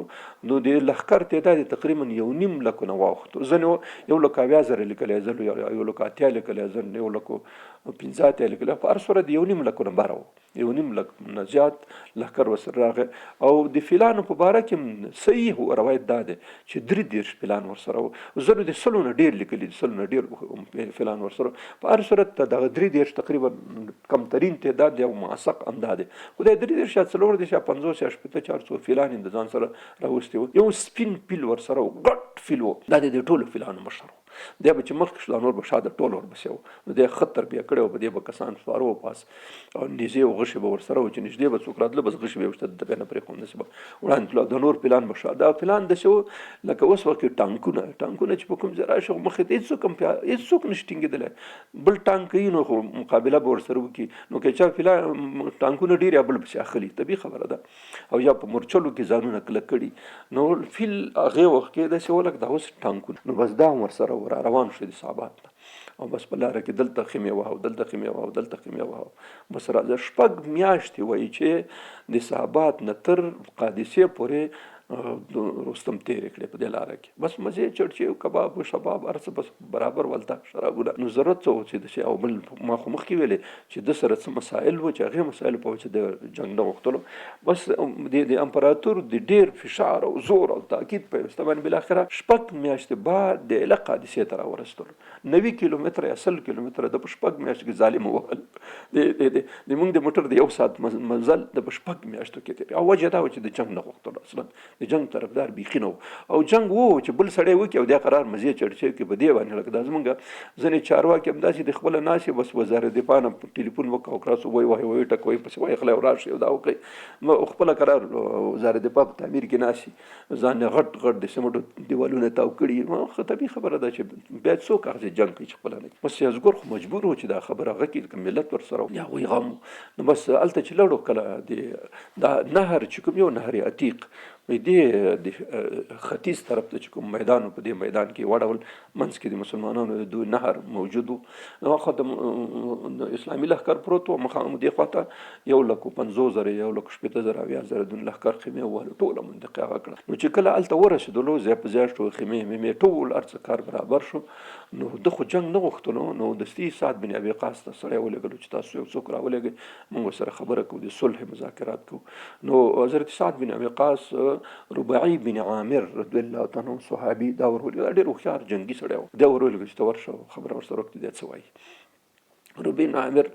نو د لښکر تعداد تقریبا 1.5 لک نه واوښتو. ځینې 1,80,000 لیکلی، ځینې 1,80,000 لیکلی، ځینې 1,15,000 لیکلی، په هر صورت 1.5 لک نه بره و، 1.5 لک نه زیات لښکر ورسره راغی. او د فیلانو په باره کې صحیح روایت دا دی چې 33 فیلان ورسره وو. ځینو د 100 نه ډېر لیکلي، د 100 نه ډېر فیلان ورسره. په هر صورت دغه 33 تقریبا کمترین تعداد دی او معسق همدا دی. خو د 33 یا 40 یا 50 یا 60 400 فیلان د ځان سره راوستي وو. یو سپین پیل ورسره و، ګډ فیل و، دا د ټولو فیلانو مشر و. دی به چې مخکې شو نور به شاته ټول ورپسې وو. نو دی ښه تربیه کړی و، په دې به کسان سپاره و پاس او نیزې او غشې به ورسره و چې نږدې به څوک راتله بس غشې به یې ورته د بیا نه پرېښود، داسې به وړاندې تلو. د نور پلان به شا دا پلان داسې و لکه اوس وخت کې ټانکونه چې په کوم ځای راشي مخې ته هېڅوک نشي ټینګېدلی. بل ټانک کوي نو خو مقابله به ورسره وکړي. نو که چا ټانکونه ډېر یا بل پسې اخلي، طبیعي خبره ده. او یا په مورچلو کې ځانونه کلک کړي. نو فیل هغې وخت کې داسې و لکه دا اوس ټانکونه. نو بس دا هم ورسره را روان شو د صحابات نه. او بس په لاره کې دلته خیمې وهو، دلته خیمې وهو، دلته خیمې وهو. بس راځه 6 میاشتې وایي چې د صحابات نه تر قادسیې پورې رستم تیرې کړې په دې لاره کې. بس مزې چړچې کباب و شباب هر څه بس برابر ولته شرابونه. نو ضرورت څه و چې د شي. او بل ما خو مخکې ویلې چې د سره څه مسایل و چې هغې مسایل په وجه د جنګ نه غوښتلو. بس د امپراتور د ډېر فشار او زور او تاکید په واسطه باندې بالاخره 6 میاشتې بعد د ایله قادسیې ته راورسېدلو. 90 کیلومتره یا 100 کیلومتره د په 6 میاشتو کې ظالم ووهل. د موږ د موټر د 1 ساعت منزل د په 6 میاشتو کې تېر. او وجه دا و چې د جنګ نه غوښتلو، اصلا د جنګ طرفدار بیخي نه و. او جنګ و چې بل سړی وکړي او دا قرار مزې چړچې کې په دې باندې لکه دا زمونږ ځینې چارواکي همداسې د خپله ناستې بس وزارت دفاع نه ټلیفون وکړه او کراسو وایي ټکوي پسې وایي خلی او راشي او دا وکړئ. خپله قرار وزارت دفاع په تعمیر کې ناستي ځان غټ د سمټو دیوالونه تاو کړي. خو طبیعي خبره ده چې بیا څوک هغسې جنګ کوي چې خپله نه کوي. بس یزګور خو مجبور و چې دا خبره هغه کړي که ملت ورسره یا هغوی غم. نو بس هلته چې لړو کله دا نهر چې کوم یو نهر عتیق دې د ختیځ طرف ته چې کوم میدان په دې میدان کې وډول منځ کې د مسلمانانو د دوی نهر موجود و. نو خاطر اسلامي لښکر پروت و، مخامخ دې خواته 1,50,000 1,60,000 اویا دون لښکر خیمې ووهلو، ټوله منطقه هغه کړه. نو چې کله هلته ورسېدلو ځای په ځای شو، خیمې ټول هر څه کار برابر شو. نو ده خو جنګ نه غوښتلو. نو دستي سعد بن ابي وقاص ته سړی ولېږلو چې تاسو یو څوک راولېږئ موږ ورسره خبره کوو، د صلح مذاکرات کوو. نو حضرت سعد بن ابي وقاص رباعي بن عامر رضی الله تعالی عنه صحابي دا ورولېږه، دا ډېر هوښیار جنګي سړی و. دا ورولېږه چې ته ورشه خبره ورسره وکړې دا څه وایي. ربیع بن عامر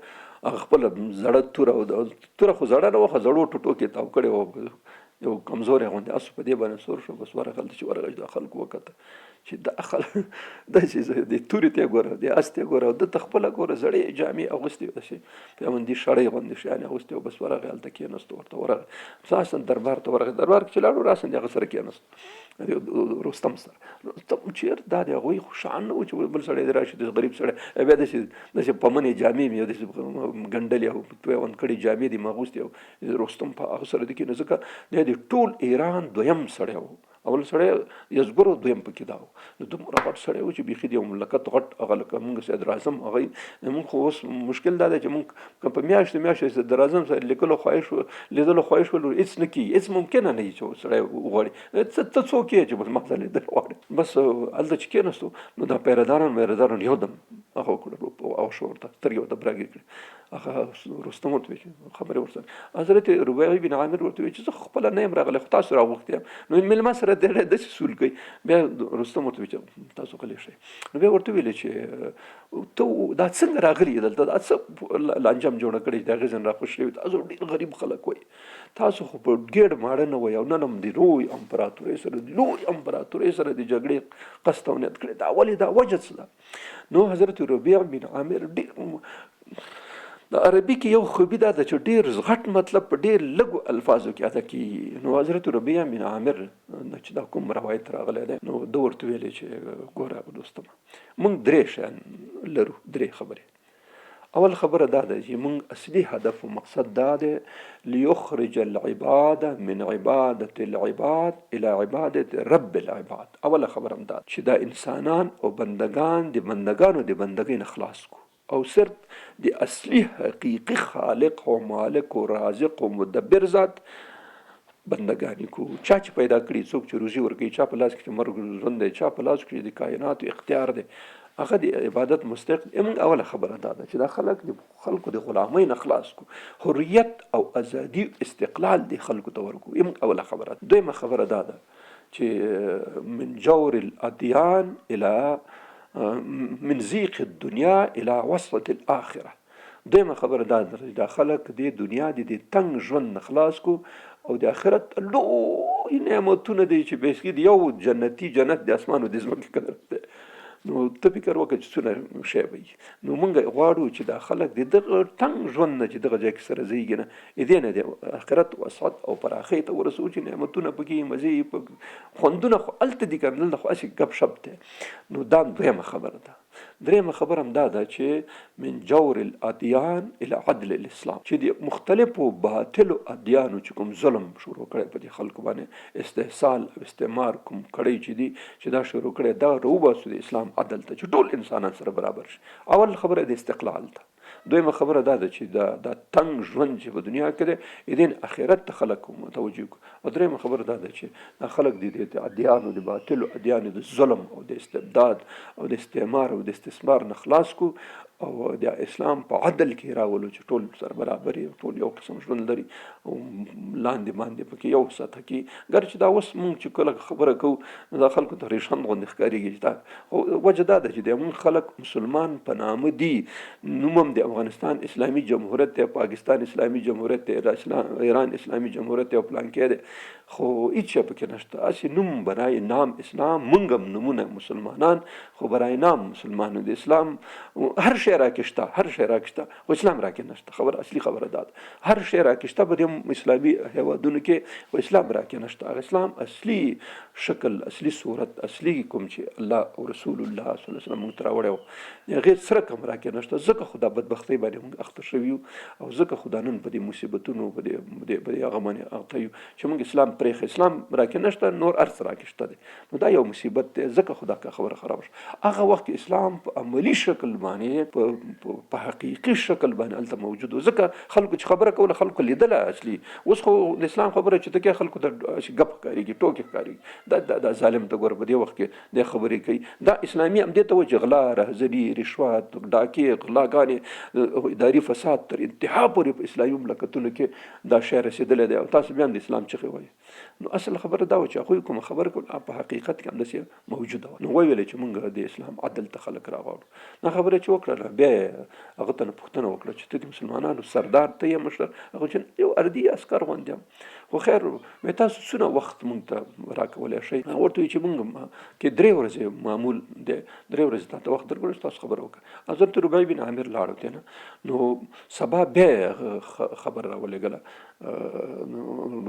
هغه خپله زړه توره خو زړه نه وه، زړو ټوټو کې تاو کړې وه، یو کمزوری غوندې اس په دې باندې سور شو. بس ورغلته چې ورغی د خلکو وکته چې دا داسې د تورې ته ګوره، د اس ته ګوره، د ته خپله ګوره زړې جامې اغوستې داسې پیوندي شړۍ غوندې شیانې اغوستې وه. بس ورغی هلته کېناستو، ورته ورغی راسن دربار ته ورغی. دربار کې چې لاړو راسن د هغه سره کېناستو، رستم سره. رستم چېرته دا د هغوی خو شان نه و چې بل سړی دې راشي د غریب سړی بیا داسې پمنې جامې مې داسې ګنډلې او پیوند کړې جامې دې مې اغوستې او رستم په هغه سره د کېنه. ځکه د ټول ایران دویم سړی و، اول سړی یزګر دویم پکې دا و. نو دومره غټ سړی و چې بیخي د یو مملکت غټ هغه لکه مونږ صدر اعظم هغوی مونږ خو اوس مشکل دا دی چې مونږ که په میاشتې صدر اعظم سره لیدلو خواهش ولرو هېڅ نه کېږي، هېڅ ممکنه نه وي چې سړی وغواړي ته څوک یې چې بس ما ته لیدل غواړي. بس هلته چې کېناستو نو دا پیرهداران یو دم هغه وکړه او شو ورته سترګې ورته برګې کړې. هغه رستم ورته وایي چې خبرې ورسره حضرت ربیع بن عامر ورته وایي چې زه خپله نه یم راغلی خو تاسو راغوښتی یم. نو مېلمه سره داسې سول کوي. بیا رستم ورته وایي چې تاسو غلی شئ. نو بیا ورته ویلې چې ته دا څنګه راغلي دلته، دا څه لانجم جوړه کړې د هغې ځین راخوش شوي، تاسو ډېر غریب خلک وایي، تاسو خو په ګېډ ماړه نه وایي او نن هم د لوی امپراتورۍ سره د جګړې قصد او نیت کړی. دا ولې دا وجه څه ده؟ نو حضرت ربیع بن عامر ډېر د عربي کې یو خوبي دا ده چې ډېر غټ مطلب په ډېر لږو الفاظو کې ادا کېږي. نو حضرت ربیعه بن عامر چې دا کوم روایت راغلی دی نو ده ورته ویلې چې ګوره دوستمه موږ 3 شیان لرو، 3 خبرې. اول خبره دا ده چې موږ اصلي هدف و مقصد دا دی لیخرج العباد من عبادة العباد الى عبادة رب العباد. اوله خبره هم دا چې دا انسانان او بندگان د بندگانو د بندګۍ نه خلاص کو او صرف د اصلي حقیقي خالق او مالک او رازق او مدبر ذات بندگانی کو. چا چې پیدا کړي، څوک چې روزي ورکوي، چا په لاس کې مرګ ژوند دی، چا په لاس کې د کائنات اختیار دی، هغه د عبادت مستحق. موږ اوله خبره دا ده چې دا خلکو د غلامۍ نه خلاص کو، حریت او ازادي استقلال د خلکو ته ورکو. موږ اوله خبره. دویمه خبره دا ده چې من جور الادیان الى من ضیق الدنیا الى وسط الاخره. دویمه خبره دا ده چې دا خلک د دنیا د تنگ ژوند نه خلاص کو او د آخرت لوی نعمتونه دی چې بیسکې یو جنتی جنت د اسمان او د ځمکې قدر دی. نو ته فکر وکړه چې څونه شی به وي. نو موږ غواړو چې دا خلک د دغه تنگ ژوند نه چې دغه ځای کې سره ځایږي نه، دې نه د آخرت وسعت او پراخۍ ته ورسو چې نعمتونه پکې مزې خوندونه خو هلته دي که دلته خو هسې ګپ شپ دی. نو دا دویمه خبره ده. درېیمه خبره هم دا ده چې من جور الادیان الى عدل الاسلام، چې د مختلفو باطلو ادیانو چې کوم ظلم شروع کړی په دې خلکو باندې، استحصال او استعمار کوم کړی چې دي چې دا شروع کړی، دا راوباسو د اسلام عدل ته چې ټول انسانان سره برابر شي. اول خبره د استقلال ده. دویمه خبره دا ده چې دا تنگ ژوند چې په دنیا کې دی دین آخرت ته خلک متوجه کو. او دریمه خبره دا ده چې دا خلک د ادیانو د باطلو ادیانو د ظلم او د استبداد او د استعمار او د استثمار نه خلاص کو او د اسلام په عدل کې راولو چې ټول سره برابر یو، ټول یو قسم ژوند لري او لاندې باندې پکې یو سطح کې. ګر چې دا اوس مونږ چې کله خبره کوو دا خلکو ته ریشان غوندې ښکارېږي چې دا وجه دا ده چې د مونږ خلک مسلمان په نامه دي، نوم هم د افغانستان اسلامي جمهوریت دی، پاکستان اسلامي جمهوریت دی، ایران اسلامي جمهوریت دی او پلانکی دی، خو هیڅ شی پکې نشته. هسې نوم برای نام اسلام، مونږ هم نومونه مسلمانان خو برای نام مسلمانو د اسلام هر شی راکشته، هر شی راکشته خو اسلام راکې نشته. خبره اصلي خبره دا ده، هر شی راکشته په دې اسلامي هیوادونو کې خو اسلام راکې نشته. هغه اسلام اصلي شکل، اصلي صورت، اصلي کوم چې الله او رسول الله صلی الله علیه وسلم موږ ته راوړی و هغې سره کوم راکې نشته. ځکه خو دا بدبختۍ باندې موږ اخته شوي یو او ځکه خو دا نن په دې مصیبتونو په دې هغه باندې اخته یو چې موږ اسلام پرېښی، اسلام راکې نشته، نور هر څه راکشته دی. نو دا یو مصیبت دی. ځکه خو دا خبره خرابه شوه. هغه وخت کې اسلام په عملي شکل باندې په حقیقي شکل باندې هلته موجود و. ځکه خلکو چې خبره کوله خلکو لیدله اصلي. اوس خو د اسلام خبره چې ته کې خلکو ته ګپ ښکارېږي، ټوکې ښکارېږي. دا ظالم ته ګوره په دې وخت کې د خبرې کوي. دا اسلامي هم دې ته وایي چې غلا، رهزني، رشوت، ډاکې، غلاګانې، اداري فساد تر انتها پورې په اسلامي مملکتونو کې دا شی رسېدلی دی او تاسو بیا هم د اسلام چغې وایي. نو اصل خبره دا و چې هغوی کومه خبره کوله په حقیقت کې همداسې موجوده وه. نو وویل چې موږ د اسلام عدل ته خلک راغواړو. دا خبره چې وکړله بیا هغه ته پوښتنه وکړه چې ته د مسلمانانو سردار ته یې مشر؟ هغه چې یو اردي عسکر غوندې یم. خو خیر وایي تاسو څونه وخت موږ ته راکولی شئ؟ هغه ورته وایي چې موږ کې 3 ورځې معمول دی، 3 ورځې تا ته وخت درکړو چې تاسو خبره وکړه. حضرت ربیعه بن عامر لاړو دی نه. نو سبا بیا خبر راولېږله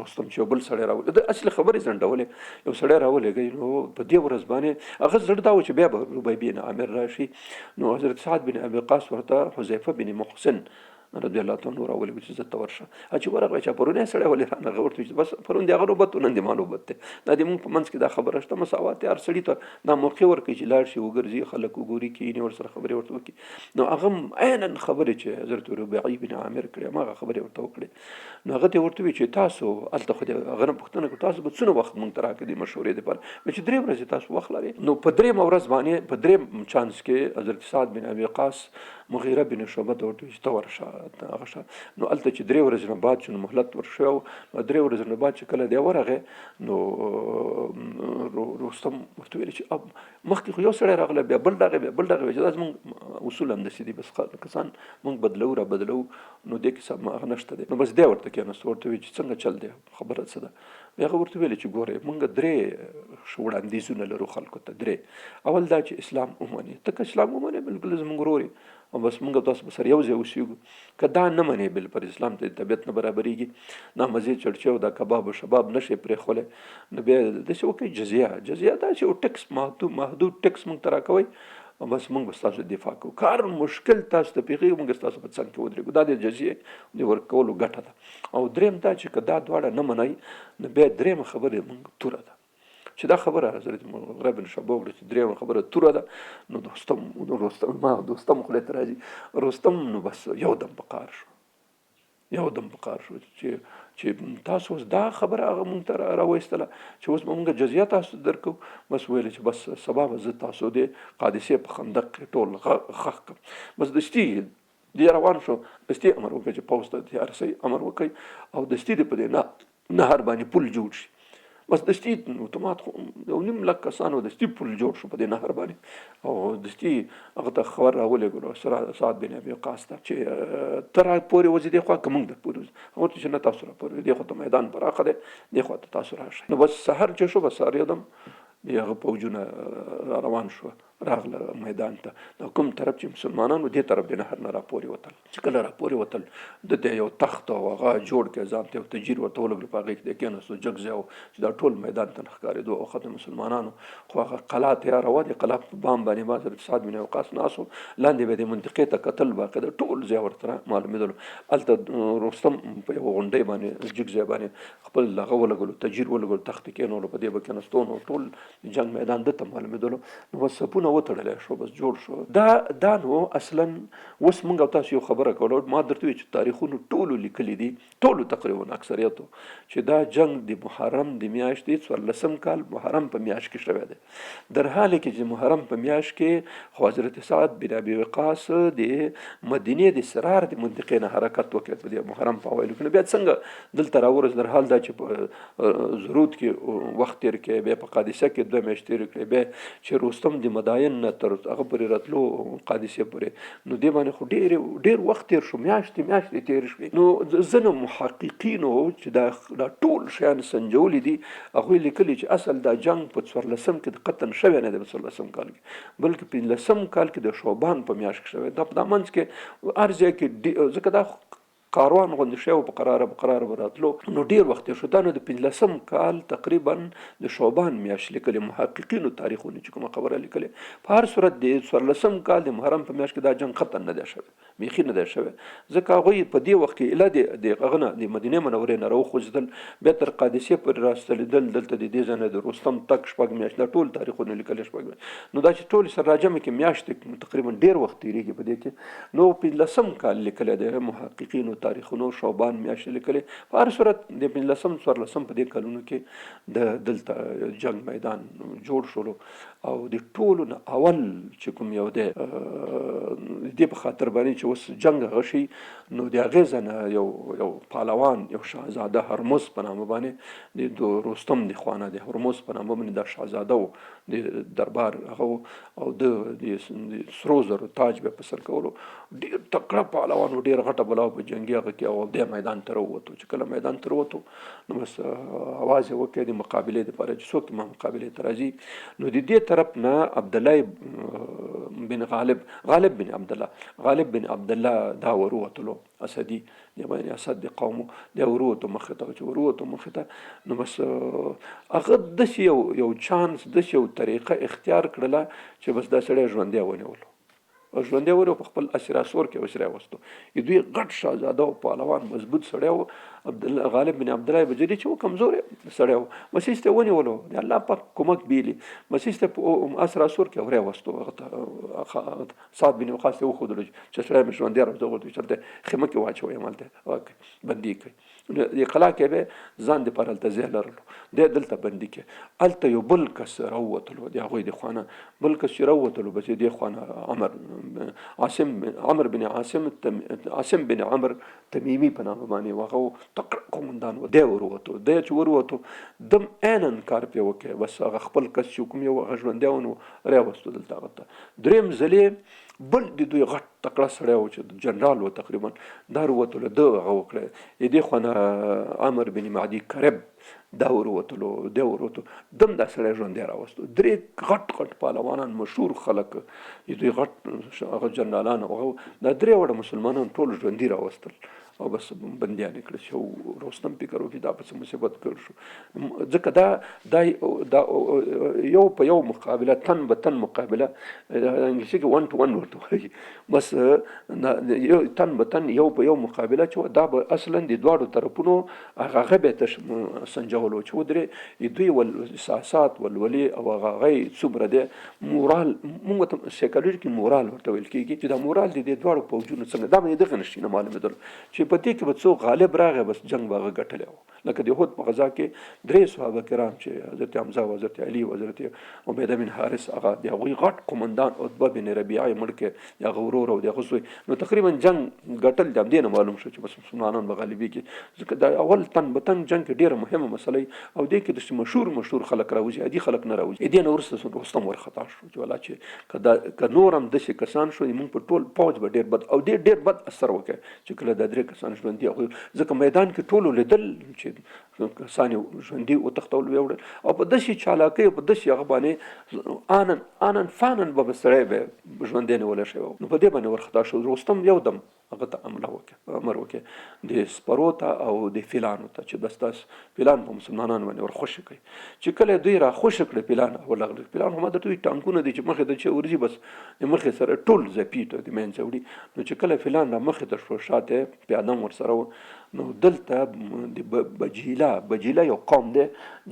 رستم چې یو بل سړی راولېږه، د اصلي خبرې ځنډولې، یو سړی راولېږئ. نو په دې ورځ باندې هغه زړه دا و چې بیا به ربیعه بن عامر راشي. نو حضرت سعد بن ابي وقاص ورته حذیفه بن محسن رضی الله تعالی عنه راولېږه چې زه ته ورشه. چې ورغی چې پرونی سړی ولې رانغی، ورته چې بس پرون د هغه نوبت و نن د ما نوبت دی. دا د موږ په منځ کې دا خبره شته، مساوات هر سړي ته دا موقع ورکوي چې لاړ شي وګرځي، خلک وګوري، کښېني، ورسره خبرې ورته وکړي. نو هغه عینا خبرې چې حضرت ربیعه بن عامر کړې هماغه خبرې ورته وکړې. نو هغه ته ورته وایي چې تاسو هلته خو د هغه نه پوښتنه کړو تاسو به څونه وخت موږ ته راکړئ د مشورې دپاره؟ چې 3 ورځې تاسو وخت لرئ. نو په 3مه ورځ باندې په 3 چانس کې حضرت سعد بن ابي وقاص مغیره بن شعبه ته ورته وایي چې ته ورشه هغه شه. نو هلته چې 3 ورځې نه بعد چې مهلت ورشوی و، 3 ورځې نه بعد چې کله دی ورغی نو رستم ورته ویل چې مخکې خو یو سړی راغلی، بیا بل راغی، بیا بل راغی، چې دا زموږ اصول همداسې دي، بس کسان موږ بدلو را بدلو. نو دې کې هغه نشته دی. نو بس دی ورته کېناست، ورته وایي چې څنګه چل دی، خبره څه ده؟ بیا هغه ورته ویل چې ګورئ موږ 3 وړاندیزونه لرو خلکو ته. 3 اول دا چې اسلام ومني. ته که اسلام ومنې بلکل زموږ ورور یې، او بس موږ تاسو به سره یو ځای اوسېږو. که دا نه منې بل پر اسلام ته طبیعت نه برابرېږي، نامزې چړچې او دا کباب و شباب نشي پرېښولی، نو بیا داسې وکړئ جزیه دا چې یو ټکس محدود ټکس موږ ته راکوئ، بس موږ به ستاسو دفاع کوو. کار مشکل تاسو ته پېښېږي موږ ستاسو په څنګ کې ودرېږو. دا د جزیې د ورکولو ګټه ده. او درېیم دا چې که دا دواړه نه منئ نو بیا درېیمه خبره موږ توره ده، چې دا خبره حضرت مغرب بن شعبه وکړه چې درېیمه خبره توره ده. نو دوستم خولې ته راځي رستم، نو بس یو دم په قار شو چې تاسو اوس دا خبره هغه مونږ ته راوایستله چې اوس به مونږ جزیه تاسو درکو. بس ویل چې بس سبا به زه تاسو د قادسیې په خندق کې ټول خښ کړم. بس دستي دی روان شو، دستي امر وکړي چې پوځ ته تیار شئ، امر وکړي او دستي د په دې نهر باندې پل جوړ شي. بس دستي اتومات یو نیم لک کسانو دستي پل جوړ شو په دې نهر باندې، او دستي هغه ته خبر راولېږلو سعد بن ابي وقاص ته چې ته را پورې وځې دې خوا که موږ در پورې وځو. هغه ورته چې نه تاسو را پورې دې خوا ته میدان پراخه دی، دې خوا ته تاسو راشئ. نو بس سحر چې شو بس هر یو دم بیا هغه پوځونه روان شو راغله میدان ته. د کوم طرف چې مسلمانانو دې طرف د نهر نه را پورې وتل، چې کله را پورې وتل د دې یو تخت او هغه جوړ کړ ځان ته یو تجیر ورته ولګل، په هغې کې د کېناستو جګ ځای و چې دا ټول میدان ته نه ښکارېدو. او خط مسلمانانو خو هغه قلعه تیاره وه، د قلعه په بام باندې ما حضرت سعد بن وقاص ناست و، لاندې به د منطقې ته کتل، باقاعده ټول ځای ورته معلومېدلو. هلته رستم په یوه غونډۍ باندې جګ ځای باندې خپل هغه ولګلو، تجیر ولګلو، تخت یې کېنولو، په دې به کېناستو، نو ټول جنګ میدان ده ته معلومېدلو. نو بس سپونه وتړلی شو، بس جوړ شو. دا نو اصلا اوس موږ او تاسو یو خبره کوله، ما درته ویل چې تاریخونو ټولو لیکلي دي، ټولو تقریبا اکثریتو، چې دا جنگ د محرم د میاشتې 14 کال محرم په میاشت کې شوی دی. در حال کې چې محرم په میاشت کې خو حضرت سعد بن ابي وقاص د مدینې د سرار د منطقې نه حرکت وکړ په دې محرم په اوایلو کې. بیا څنګه دلته راورس، در حال دا چې په زرود کې وخت تېر کړی، بیا په قادسیه کې 2 میاشتې تېرې کړې، بیا چې رستم د مداین نه تر هغه پورې راتلو قادسیه پورې، نو دې باندې خو ډېر وخت تېر شو، میاشتې تېرې شوې. نو ځینو محققینو چې دا ټول شیان سنجولي دي، هغوی لیکلي چې اصل دا جنگ په 14 کې د قطن شوی نه دی، په 14 کال کې، بلکې په 15 کال کې د شعبان په میاشت کې شوی. دا په دا منځ کې هر ځای کې ځکه دا کاروان غوندې شوی و، په قراره به راتلو، نو ډېر وخت تېر شو. دا نو د 15 کال تقریبا د شعبان میاشت لیکلې محققینو تاریخونو چې کومه خبره لیکلې. په هر صورت د 14 کال د محرم په میاشت کې دا جنګ قطن نه دی شوی، بیخي نه دی شوی، ځکه هغوی په دې وخت کې اله د هغه نه د مدینې منورې نه راوخوځېدل، بیا تر قادسیې پورې راستنېدل، دلته د دې ځای نه د رستم تګ 6 میاشت، دا ټول تاریخونه لیکلي 6 میاشت. نو دا چې ټول سره راجمع کې میاشتې تقریبا ډېر وخت تېرېږي په دې کې. نو 15 کال لیکلی د محققینو تاریخونو شعبان میاشت لیکلې. په هر صورت د 15 14 په دې کلونو کې د دلته جنگ میدان جوړ شولو، او د ټولو نه اول چې کوم یو دی دې په خاطر باندې چې اوس جنگ هغه شي، نو د هغې نه یو پهلوان، یو شهزاده هرمز په نامه باندې د رستم د خوا نه د هرمز په نامه باندې دا شهزاده و، د دربار هغه او د سرو زرو تاج به په سر کولو، ډېر تکړه پهلوان و، ډېر غټه بلا په جنګي هغه کې، او د میدان ته راووتو. چې کله میدان ته راووتو نو بس اواز یې وکړ د مقابلې دپاره چې څوک ما مقابلې ته راځي. نو د دې طرف نه عبدالله بن غالب بن عبدالله دا وروتلو، اسدي دی باندې اسد د قومو دی وروتو مخې ته، چې وروتو مخې ته، نو بس هغه داسې یو چانس، داسې یو طریقه اختیار کړله چې بس دا سړی ژوندی ونیولو، ژوندی ونیو، په خپل اسیراسور کې وسره وستو. دوی غټ شهزاده او پهلوان مضبوط سړی و، غالب بن عبدالله بجلی چې و کمزورې سړی و، مسیس ته ونیولو، د الله پاک کومک بیلي، مسیس ته په اسیراسور کې وری وستو. هغه سعد بن وقاص ته وښودلو چې سړی مې ژوندی راوځه، ورته چلته خیمه کې واچوئ، همالته بندي کړئ. د قلعه کې به ځان دپاره هلته ځای لرلو، دی دلته بندي کړي. هلته یو بل کس راووتلو، د هغوی د خوا نه بل کس چې راووتلو، بس دې خوا نه عمر بن عاصم بن عمر تمیمي په نامه باندې و، هغه تکړه قومندان و، دی وروتو. دی چې وروتو دم عینن کار پرې وکړی، بس هغه خپل کس چې کوم یو هغه ژوندی و نو راوستو دلته هغه ته. درېیم ځلې بل د دوی غټ تکړه سړی و چې جنرال و تقریبا دا وروتلو ده هغه وکړی د دې خوا نه عمر بن معدي کرب دا وروتلو دی وروتو دم دا سړی ژوندی راوستو 3 غټ غټ پهلوانان مشهور خلک دوی غټ هغه جنرالان هغه دا 3 وړه مسلمانان ټول ژوندي راوستل او بس بندیان کړل چې رستم فکر وکړي دا په مصیبت کړ شو ځکه دا یو په یو مقابله تن به تن مقابله انګلیسي کې 1 to 1 ورته وایي بس یو تن به تن یو په یو مقابله چې دا به اصلا د دواړو طرفونو هغه به تش سنجولو چې ودرې دوی ول اساسات ولولي او هغه څومره دی مورال موږ ته سایکالوژي کې مورال ورته ویل کېږي چې دا مورال د دواړو پوجونو څنګه دا مې دغه نشي نه معلومېدل چې په دې کې به څوک غالب راغی بس جنگ به هغه ګټلی و لکه د احد په غزا کې 3 صحابه کرام چې حضرت حمزه او حضرت علي او حضرت عبیده بن حارث هغه د هغوی غټ قمندان عتبه بن ربیعه یې مړ کړی د هغه ورور او د هغه زوی نو تقریبا جنگ ګټل د همدې نه معلوم شو چې بس مسلمانان به غالبېږي ځکه دا اول تن به تن جنگ کې ډېره مهمه مسله او دې کې د مشهور خلک راوځي عادي خلک نه راوځي دې نه وروسته رستم ورخطا شو چې والا چې که نور هم داسې کسان شو موږ په ټول پوځ به ډېر بد او ډېر بد اثر وکړي چې کله دا 3 کسان ژوندي ځکه میدان کې ټولو لیدل چې کسان ژوندي وتښتول ویوړل او په داسې چالاکۍ او په داسې هغه باندې آنن فانن به سړی به ژوندی نیولی شوی نو په دې باندې ورخطا شو رستم یو دم هغه ته امر وکړي د سپرو ته او د فیلانو ته چې بس تاسو فیلان په مسلمانانو باندې ورخوشي کوي چې کله دوی را خوشي کړي فیلان ولغلي فیلان هم د دوی ټانکونه دي چې مخې ته چې ورځي بس د مخې سره ټول زپیټو د منځ وړي نو چې کله فیلان را مخې ته شو شاته پیادم ورسره نو دلته د بجیله یو قوم دی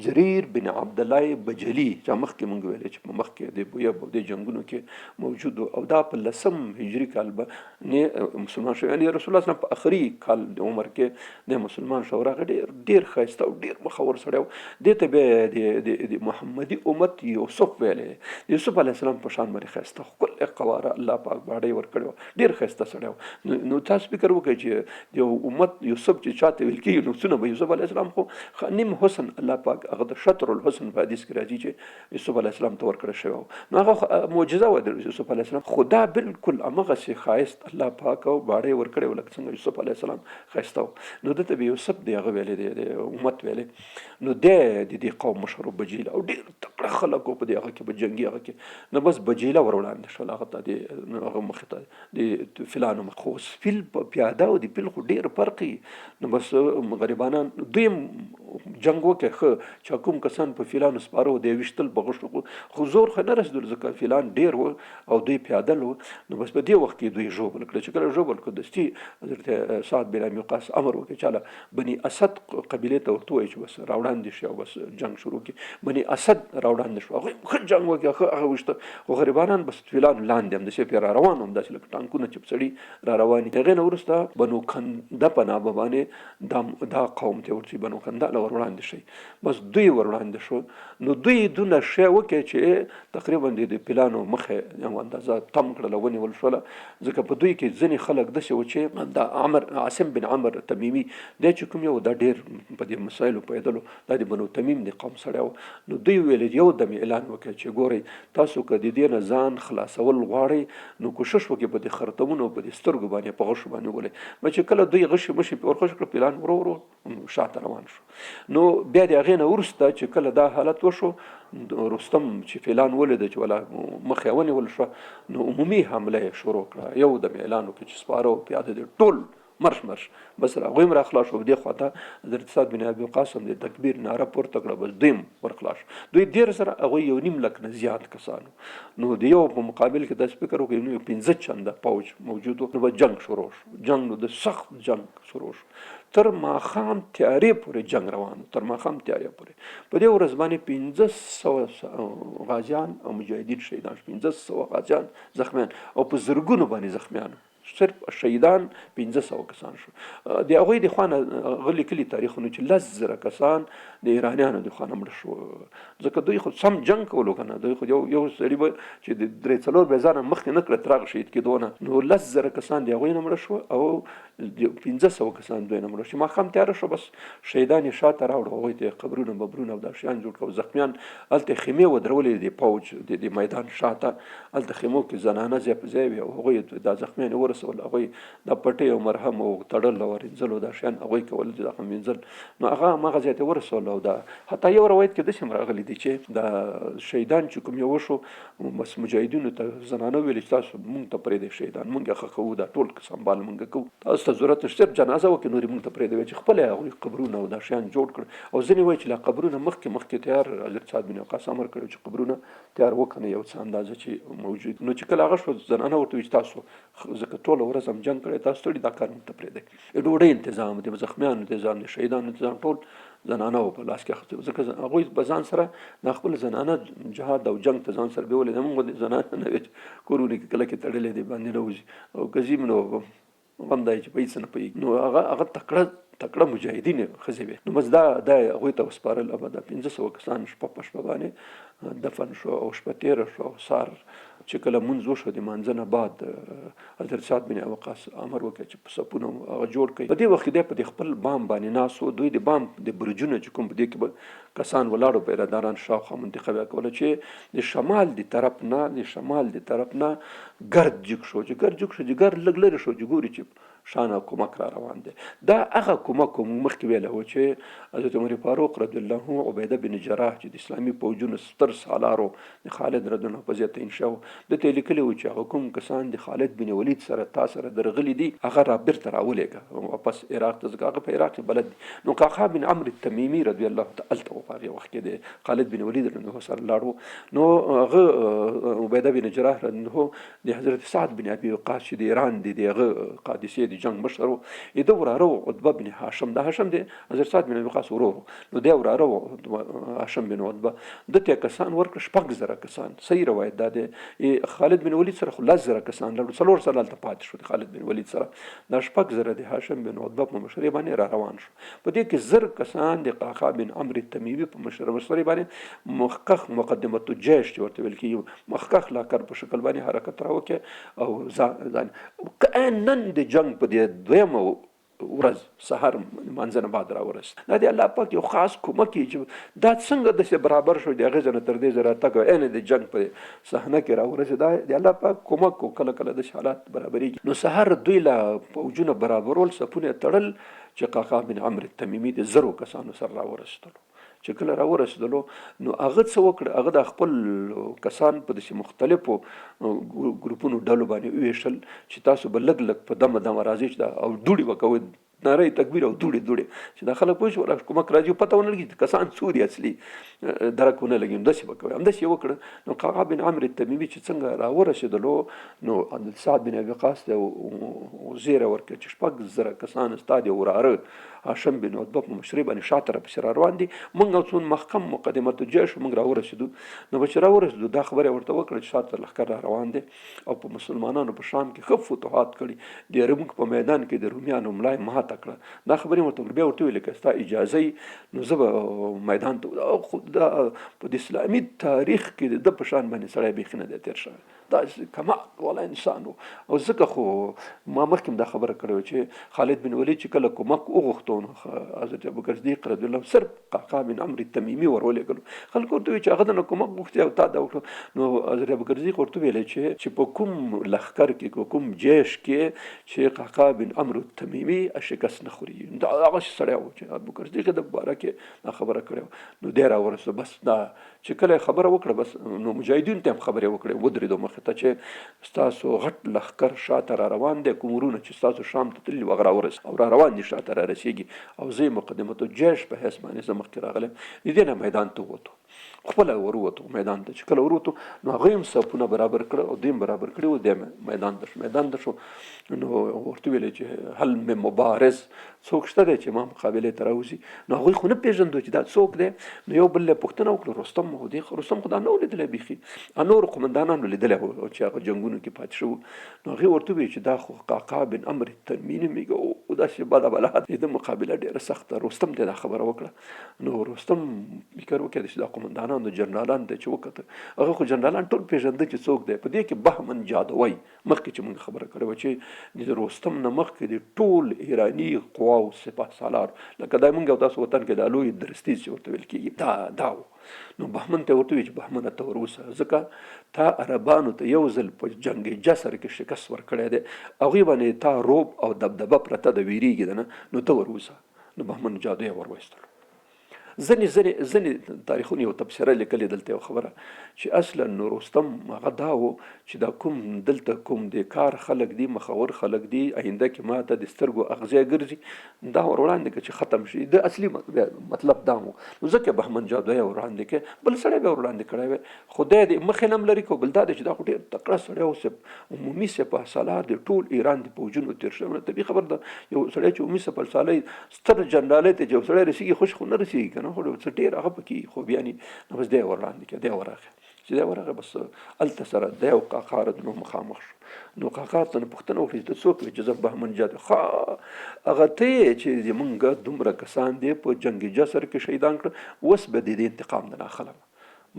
جریر بن عبد الله بجلی چې مخکې مونږ ویل چې په مخکې د بویا د جنگونو کې موجود او دا په 10 هجری کال باندې مسلمان شو یعنی رسول الله صلی الله علیه وسلم په اخري کال د عمر کې د مسلمان شو راغ ډیر خاسته او ډیر مخور سره د ته به د محمدي امت یوسف ویلې یوسف علی السلام په شان باندې خاسته خپل قواره الله پاک باندې ور کړو ډیر خاسته سره نو تاسو فکر وکړئ چې د امت یوسف چې چاته ویل کېږي نو څونه به یوسف علیه السلام خو نیم حسن الله پاک هغه د شطر الحسن په حدیث کې راځي چې یوسف علیه السلام ته ورکړی شوی نو هغه معجزه وه د یوسف علیه السلام خو دا بالکل همغسې ښایست الله پاک او باړی ورکړی و لکه څنګه یوسف علیه السلام ښایسته و نو دته به یوسف دی هغه ویلی دی د امت ویلی نو دی د دې قوم مشر بجیله او ډېر تکړه خلک و په دې هغه کې په جنګي هغه کې نو بس بجیله ور وړاندې شول هغه ته د هغه مخې ته د فیلانو مخ خو فیل په پیاده او د فیل خو ډېر فرق نو بس غریبانان دویم جنگ وکړي ښه چې کوم کسان په فیلانو سپاره و دی ویشتل په غوښتو خو زور خو نه رسېدل ځکه فیلان ډېر و او دوی پیادل و نو بس په دې وخت کې دوی ژوبل کړه چې کله ژوبل کړه دستي حضرت سعد بن ابي وقاص امر وکړي چاله بني اسد قبیلې ته ورته وایي چې بس راوړاندې شي او بس جنگ شروع کړي بني اسد راوړاندې شو هغوی ښه جنګ وکړي هغه ویشته خو غریبانان بس فیلان لاندې هم داسې پرې را روان هم داسې لکه ټانکونه چې سړي را روان هغې نه وروسته بنو کنده په نامه باندې دا قوم ته ورچی بنو کنده له ور وړاندې شي بس دوی ور وړاندې شو نو دوی دونه شی وکړي چې تقریبا د پلانو مخې یو اندازه تم کړله ونیول شوله ځکه په دوی کې ځینې خلک داسې و چې دا عاصم بن عمر تمیمي دی چې کوم یو دا ډېر په دې مسایلو پوهېدلو دا د بنو تمیم د قوم سړی و نو دوی ویل یو دم اعلان وکړي چې ګورئ تاسو که د دې نه ځان خلاصول غواړئ نو کوشش وکړئ په دې خرطومونو په دې سترګو باندې په غشو باندې ولئ چې کله دوی غشي مشي په ورخوش کړه پلان ورو شاته روان شو نو بیا د هغې نه وروسته چې کله دا حالت وشو رستم چې فیلان ولید چې ولا مخې ونیول شو نو عمومي حمله یې شروع کړه یو دم اعلان وکړي چې سپاره او پیاده دي ټول مرش بس هغوی هم را خلاص شو دې خوا ته حضرت سعد بن ابي وقاص هم د تکبیر ناره پورته کړه بس دوی هم ور خلاص شو دوی ډېر سره هغوی 1.5 لک نه زیات کسانو نو د یو په مقابل کې داسې فکر وکړئ نو 15 چنده پوځ موجود و نو به جنگ شروع شو جنگ نو د سخت جنگ شروع شو تر ماښام تیارې پورې جنگ روان تر ماښام تیارې پورې په دې ورځ باندې 1500 غازیان او مجاهدین شهیدان 1500 غازیان زخمیان او په زرګونو باندې زخمیان صرف شهیدان 1500 کسان شو. د هغوی د خوا نه غلي کلي تاریخونو چې 10,000 کسان د ایرانیانو د خوا نه مړه شو، ځکه دوی خو سم جنګ کولو که نه، دوی خو یو سړي به چې د 3-4 بیزاره مخکې نه کړه تر هغه شهید کېدو نه، نو 10,000 کسان د هغوی نه مړه شو او 1500 کسان دوی نه مړه شو. ماښام تیاره شو، بس شهیدان یې شاته راوړو، هغوی ته قبرونه ببرونه او دا شیان جوړ کړو. زخمیان هلته خیمې ودرولې د پوج د میدان شاته، هلته خیمو کې زنانه ځای په ځای وي او هغوی دا زخمیان یې ورسول، هغوی دا پټۍ او مرهم او تړل او رینځل او دا شیان هغوی کول، د زخم وینځل، نو هغه هماغه ځای ته ورسول. او دا حتی یو روایت کې داسې هم راغلی دی چې دا شهیدان چې کوم یې وشو، بس مجاهدینو ته زنانه ویل چې تاسو مونږ ته پرېږدئ شهیدان، مونږ یې ښه کوو، دا ټول سنبال مونږ کوو، تاسو ته ضرورت نشته صرف جنازه وکړئ، نور یې مونږ ته پرېږدئ. چې خپله هغوی قبرونه او دا شیان جوړ کړل، او ځینې وایي چې لا قبرونه مخکې تیار، حضرت سعد بن وقاص امر کړی چې قبرونه تیار وکنه یو څه اندازه چې موجود. نو چې کله هغه شو، زنانه ورته وایي چې تاسو ځکه ټوله ورځ هم جنګ کړی، تاسو ستړي، دا کار مونږ ته پرېږدئ. ډوډۍ تنظام، د زخمیانو تنظام، د شهیدانو تنظام، ټول زنانه و په لاس کې اخیستي، ځکه هغوی په ځان سره د خپل زنانه جهاد او جنګ ته ځان سره بیولې. زموږ د زنانه نه وي چې کورونه کې کله کې تړلې دي باندې نه وځي او ګزیم نو غم دی چې په هېڅ نه پوهېږي، نو هغه تکړه مجاهدین ښځې وې. نو بس دا هغوی ته وسپارل. ابا دا 1500 کسان شپه په شپه باندې دفن شو او شپه تېره شو. او سهار چې کله مونځ وشو د مانځه نه بعد حضرت سعد بن وقاص امر وکړ چې په صفونه هغه جوړ کړي. په دې وخت کې دی په خپل بام باندې ناست و، دوی د بام د برجونه چې کوم په دې کې به کسان ولاړو پیرهداران شاوخوا منتخبه کوله چې د شمال د طرف نه ګرد جګ شو، چې ګرد لږ لرې شو، چې ګوري چې شانه کومک را روان دی. دا هغه کومک مخکې ویلی و چې حضرت عمر فاروق رضی الله عنه عبیده بن جراح چې د اسلامي پوځونو ستر سالارو د خالد رضی الله په ضد انشاء د ته لیکلی و چې هغه کوم کسان د خالد بن ولید سره تا سره درغلي دي هغه را بیرته راولېږه واپس عراق ته، ځکه هغه په عراق کې بلد دي. نو قعقاع بن عمرو التمیمي رضی الله تعالی عنه په هغه وخت کې د خالد بن ولید رضی الله سره لاړو. نو هغه عبیده بن جراح رضی الله د حضرت سعد بن ابي وقاص چې د ایران د هغه قادسیه د جنگ مشر و، د وراره عتبه بن هاشم، د هاشم د حضرت سعد بن ابي وقاص ورور، نو د وراره هاشم بن عتبه دته کسان ورکړه 6,000 کسان. صحیح روایت ده د خالد بن ولید سره 10,000 کسان لړ، 4 سال ته پاتې شو د خالد بن ولید سره. دا 6,000 د هاشم بن عتبه په مشرۍ باندې را روان شو. په دې کې 1000 کسان د قعقاع بن عمرو التمیمي په مشرۍ باندې مخکخ مقدمه الجيش چې ورته ویل کېږي، مخکخ لاکر په شکل باندې حرکت راوکړي او ځان نن د جنگ په دې دویمه ورځ سحر مانځه نه بعد راورسېد. دا د الله پاک یو خاص کومک چې دا څنګه داسې برابر شو د هغې ځای نه تر دې ځای راتګ عین د جنګ په صحنه کې راورسېد. دا د الله پاک کومک و، کله کله داسې حالات برابرېږي. نو سحر دوی له پوځونه برابرول، صفونه یې تړل چې قعقاع بن عمرو التمیمي د 1000 کسانو سره راورسېدلو. چې کله راورسېدلو نو هغه څه وکړه، هغه د خپل کسان په داسې مختلفو ګروپونو ډلو باندې وویشل چې تاسو به لږ په دمه راځئ چې دا او دوړې به کوئ، ناره تکبیر او دوړې چې دا خلک پوه شول کومک راځي، پته ونه لګي کسان څو دي اصلي درک ونه لګي. همداسې به کوئ، همداسې یې وکړه. نو قعقاع بن عمرو التمیمي چې څنګه راورسېدلو نو سعد بن ابي وقاص ته زیری ورکړه چې 6,000 کسان ستا د وراره هاشم بن عتبه په مشرۍ باندې شاته راپسې را روان دي، موږ او څون محکم مقدمه الجيش موږ راورسېدو. نو چې راورسېدو دا خبره ورته وکړه چې شاته لښکر را روان دی او په مسلمانانو په شام کې ښه فتوحات کړي، د یرموک په میدان کې د رومیانو ملای ماته کړه. دا خبرې ورته بیا ورته ویلې که ستا اجازه نو زه به میدان ته. خو دا په اسلامي تاریخ کې د په شان باندې سړی بیخي نه دی تېر شوی، دا کمال والا انسان و. او ځکه خو ما مخکې دا خبره کړې چې خالد بن ولید چې کله کومک وغوښتو حضرت ابوبکر صدیق رضی الله صرف قعقاع بن عمرو التمیمي ورولېږلو. خلکو ورته ویل چې هغه نه کومک غوښتي او تا دا وکړه. نو حضرت ابوبکر صدیق ورته ویلی چې په کوم لښکر کې کوم جیش کې چې قعقاع بن عمرو التمیمي شکست نه خوري، دا هغه سړی و چې ابوبکر صدیق د باره کې دا خبره کړې. نو دی راورسېد. بس دا چې کله خبره وکړه بس نو مجاهدینو ته هم خبرې وکړې، ودرېدو مخې ته چې ستاسو غټ لښکر شاته را روان دی، کوم ورونه چې ستاسو شام ته تللي هغه راورسېد او را روان دي شاته را رسېږي، او زه یې مقدمة الجيش په حیث باندې زه مخکې راغلم. د دې نه میدان ته ووتو. خپله وروتو میدان ته. چې کله وروتو نو هغوی هم صفونه برابر کړه او دوی هم برابر کړي وو. دی میدان ته شو نو ورته ویلې چې هل من مبارز، څوک شته دی چې ما مقابلې ته راوځي؟ نو هغوی خو نه پېژندو چې دا څوک دی. نو یو بل پوښتنه وکړه، رستم خو دی، رستم خو دا نه و لیدلی بیخي، نور قمندانانو لیدلی و چې هغه جنګونو کې پاتې شوي. نو هغې ورته وویل چې دا خو قعقاع بن عمرو التمیمي نومېږي او داسې بده بلا د ده مقابله ډېره سخته. رستم ته دا خبره وکړه. نو رستم فکر وکړ چې دا قمندانان د جنرالان دی چې وکته، هغه خو جنرالان ټول پېژنده چې څوک دی. په دې کې بهمن جادوی مخکې چې موږ خبره کړې وه چې د رستم نه مخکې د ټول ایراني قواو سپه سالار، لکه دا موږ او تاسو وطن کې دا لوی درستیز چې ورته ویل کېږي دا و. نو بهمن ته ورته وویل چې بهمنه ته وروسه، ځکه تا عربانو ته یو ځل په جنګ جسر کې شکست ورکړی دی، هغوی باندې تا روب او دبدبه پرته ده، ویرېږي ده نه، نو ته وروسه. نو بهمن جادوی ورویستلو. ځینې تاریخونه یو تبصره لیکلې دلته یو خبره چې اصلا نو رستم هغه دا و چې دا کوم دلته کوم د کار خلک دي، مخور خلک دي، آینده کې ما ته د سترګو اغزی ګرځي، دا ور وړاندې که چې ختم شي. د اصلي مطلب دا و. نو ځکه بهمن جادوی ور وړاندې کې بل سړی به ور وړاندې کړی وی، خدای دې مخې نه هم لري کو، بل دا دی چې دا خو ډېر تکړه سړی و، عمومي سپه سالار د ټول ایران د پوځونو تېر شوی. طبیعي خبر ده یو سړی چې عمومي سپه سالار ستر جنرالۍ ته چې یو سړی رسېږي خوش خو نه رسېږي که نه، خو څه ډېر هغه پکې خوبیانې. نو بس دی ور وړاندې کې، دی ورغی. چې دی ورغی بس هلته سره دی او قعقاع نو مخامخ شو. نو قعقاع ته پوښتنه وکړه چې ته څوک وې؟ چې زه بهمن جادوی. هغه ته یې چې زمونږ دومره کسان دی په جنګ جسر کې شهیدان کړه، اوس به د دې انتقام نه اخلم.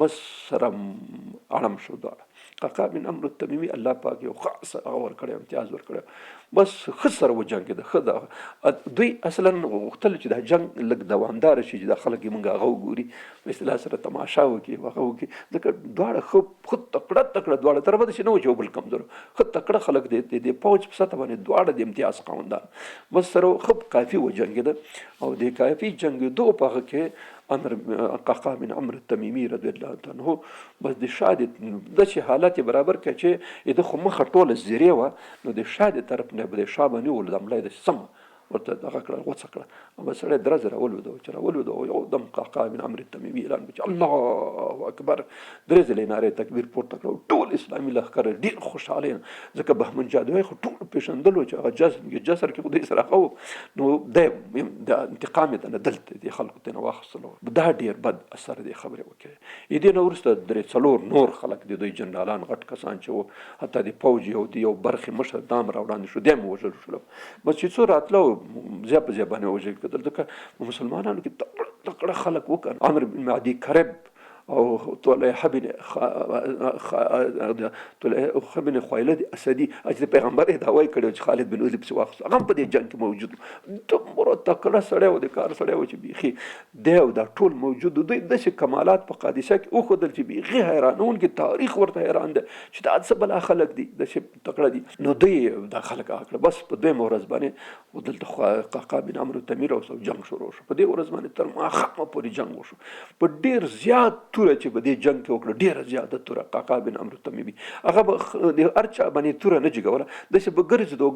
بس سره اړم شو دواړه. قعقاع بن عمرو التمیمي الله پاک یو خاص هغه ورکړی، امتیاز ورکړی، بس ښه سره وجنګېده. ښه دوی اصلا غوښتل چې دا جنګ لږ دوامداره شي، چې دا خلک یې مونږ هغه وګوري، په اصطلاح سره تماشا وکړي، هغه وکړي. ځکه دواړه ښه تکړه دواړه طرفه داسې نه و چې یو بل کمزور، ښه تکړه خلک د پوځ په سطح باندې دواړه د امتیاز خاوندان. بس سره ښه کافي وجنګېده. او د کافي جنګېدو په هغه کې قعقاع بن عمرو التمیمي رضی الله عنه بس د شا داسې حالت یې برابر کړه چې د خو مخه ټوله زیرې وه، نو د شا د طرف نه به د شا باندې ولو د ملا داسې سمه ورته دغه کړه، غوڅه کړه. بس سړی درز راولوېده، چې راولوېده او یو دم قعقاع بن عمرو التمیمي اعلان وکړ چې الله اکبر، درې ځلې نارې تکبیر پورته کړه. ټول اسلامي لښکر ډېر خوشحاله، ځکه بهمن جادوی خو ټول پېژندلو چې هغه جسر کې خو دوی سره هغه و. نو د انتقام یې ته نه دلته دې خلکو ته نه واخیستلو. دا ډېر بد اثر دې خبرې وکړې. دې نه وروسته درې څلور نور خلک د دوی جنرالان غټ کسان چې وو، حتی د پوځ یو برخې مشر دام را وړاندې شو، دی هم ووژل شول. بس چې څو راتلو ځای په ځای باندې وژل کېدل، ځکه مسلمانانو کې تکړه خلک وکړ. عمرو بن معدي کرب او طلحه بن خویلد اسدي چې پیغمبر یې دعوی کړی چې خالد بن ولید پسې واخیست، هغه هم په دې جنګ کې موجود و. دومره تکړه سړی و، د کار سړی و چې بیخي دی او دا ټول موجود و. دوی داسې کمالات په قادسه کې وښودل چې بیخي حیرانونکي، تاریخ ورته حیران دی چې دا څه بلا خلک دي، داسې تکړه دي. نو دوی دا خلک هغه کړه. بس په دویمه ورځ باندې دلته قعقاع بن عمرو التمیمي راوست او جنګ شروع شو. په دې ورځ باندې تر ماښامه پورې جنګ وشو. په ډېر زیات توره چې په دې جنګ کې وکړه، ډېره زیاته توره. قعقاع بن عمرو التمیمي هغه به د هر چا باندې توره نه جګوله، داسې به ګرځېدو،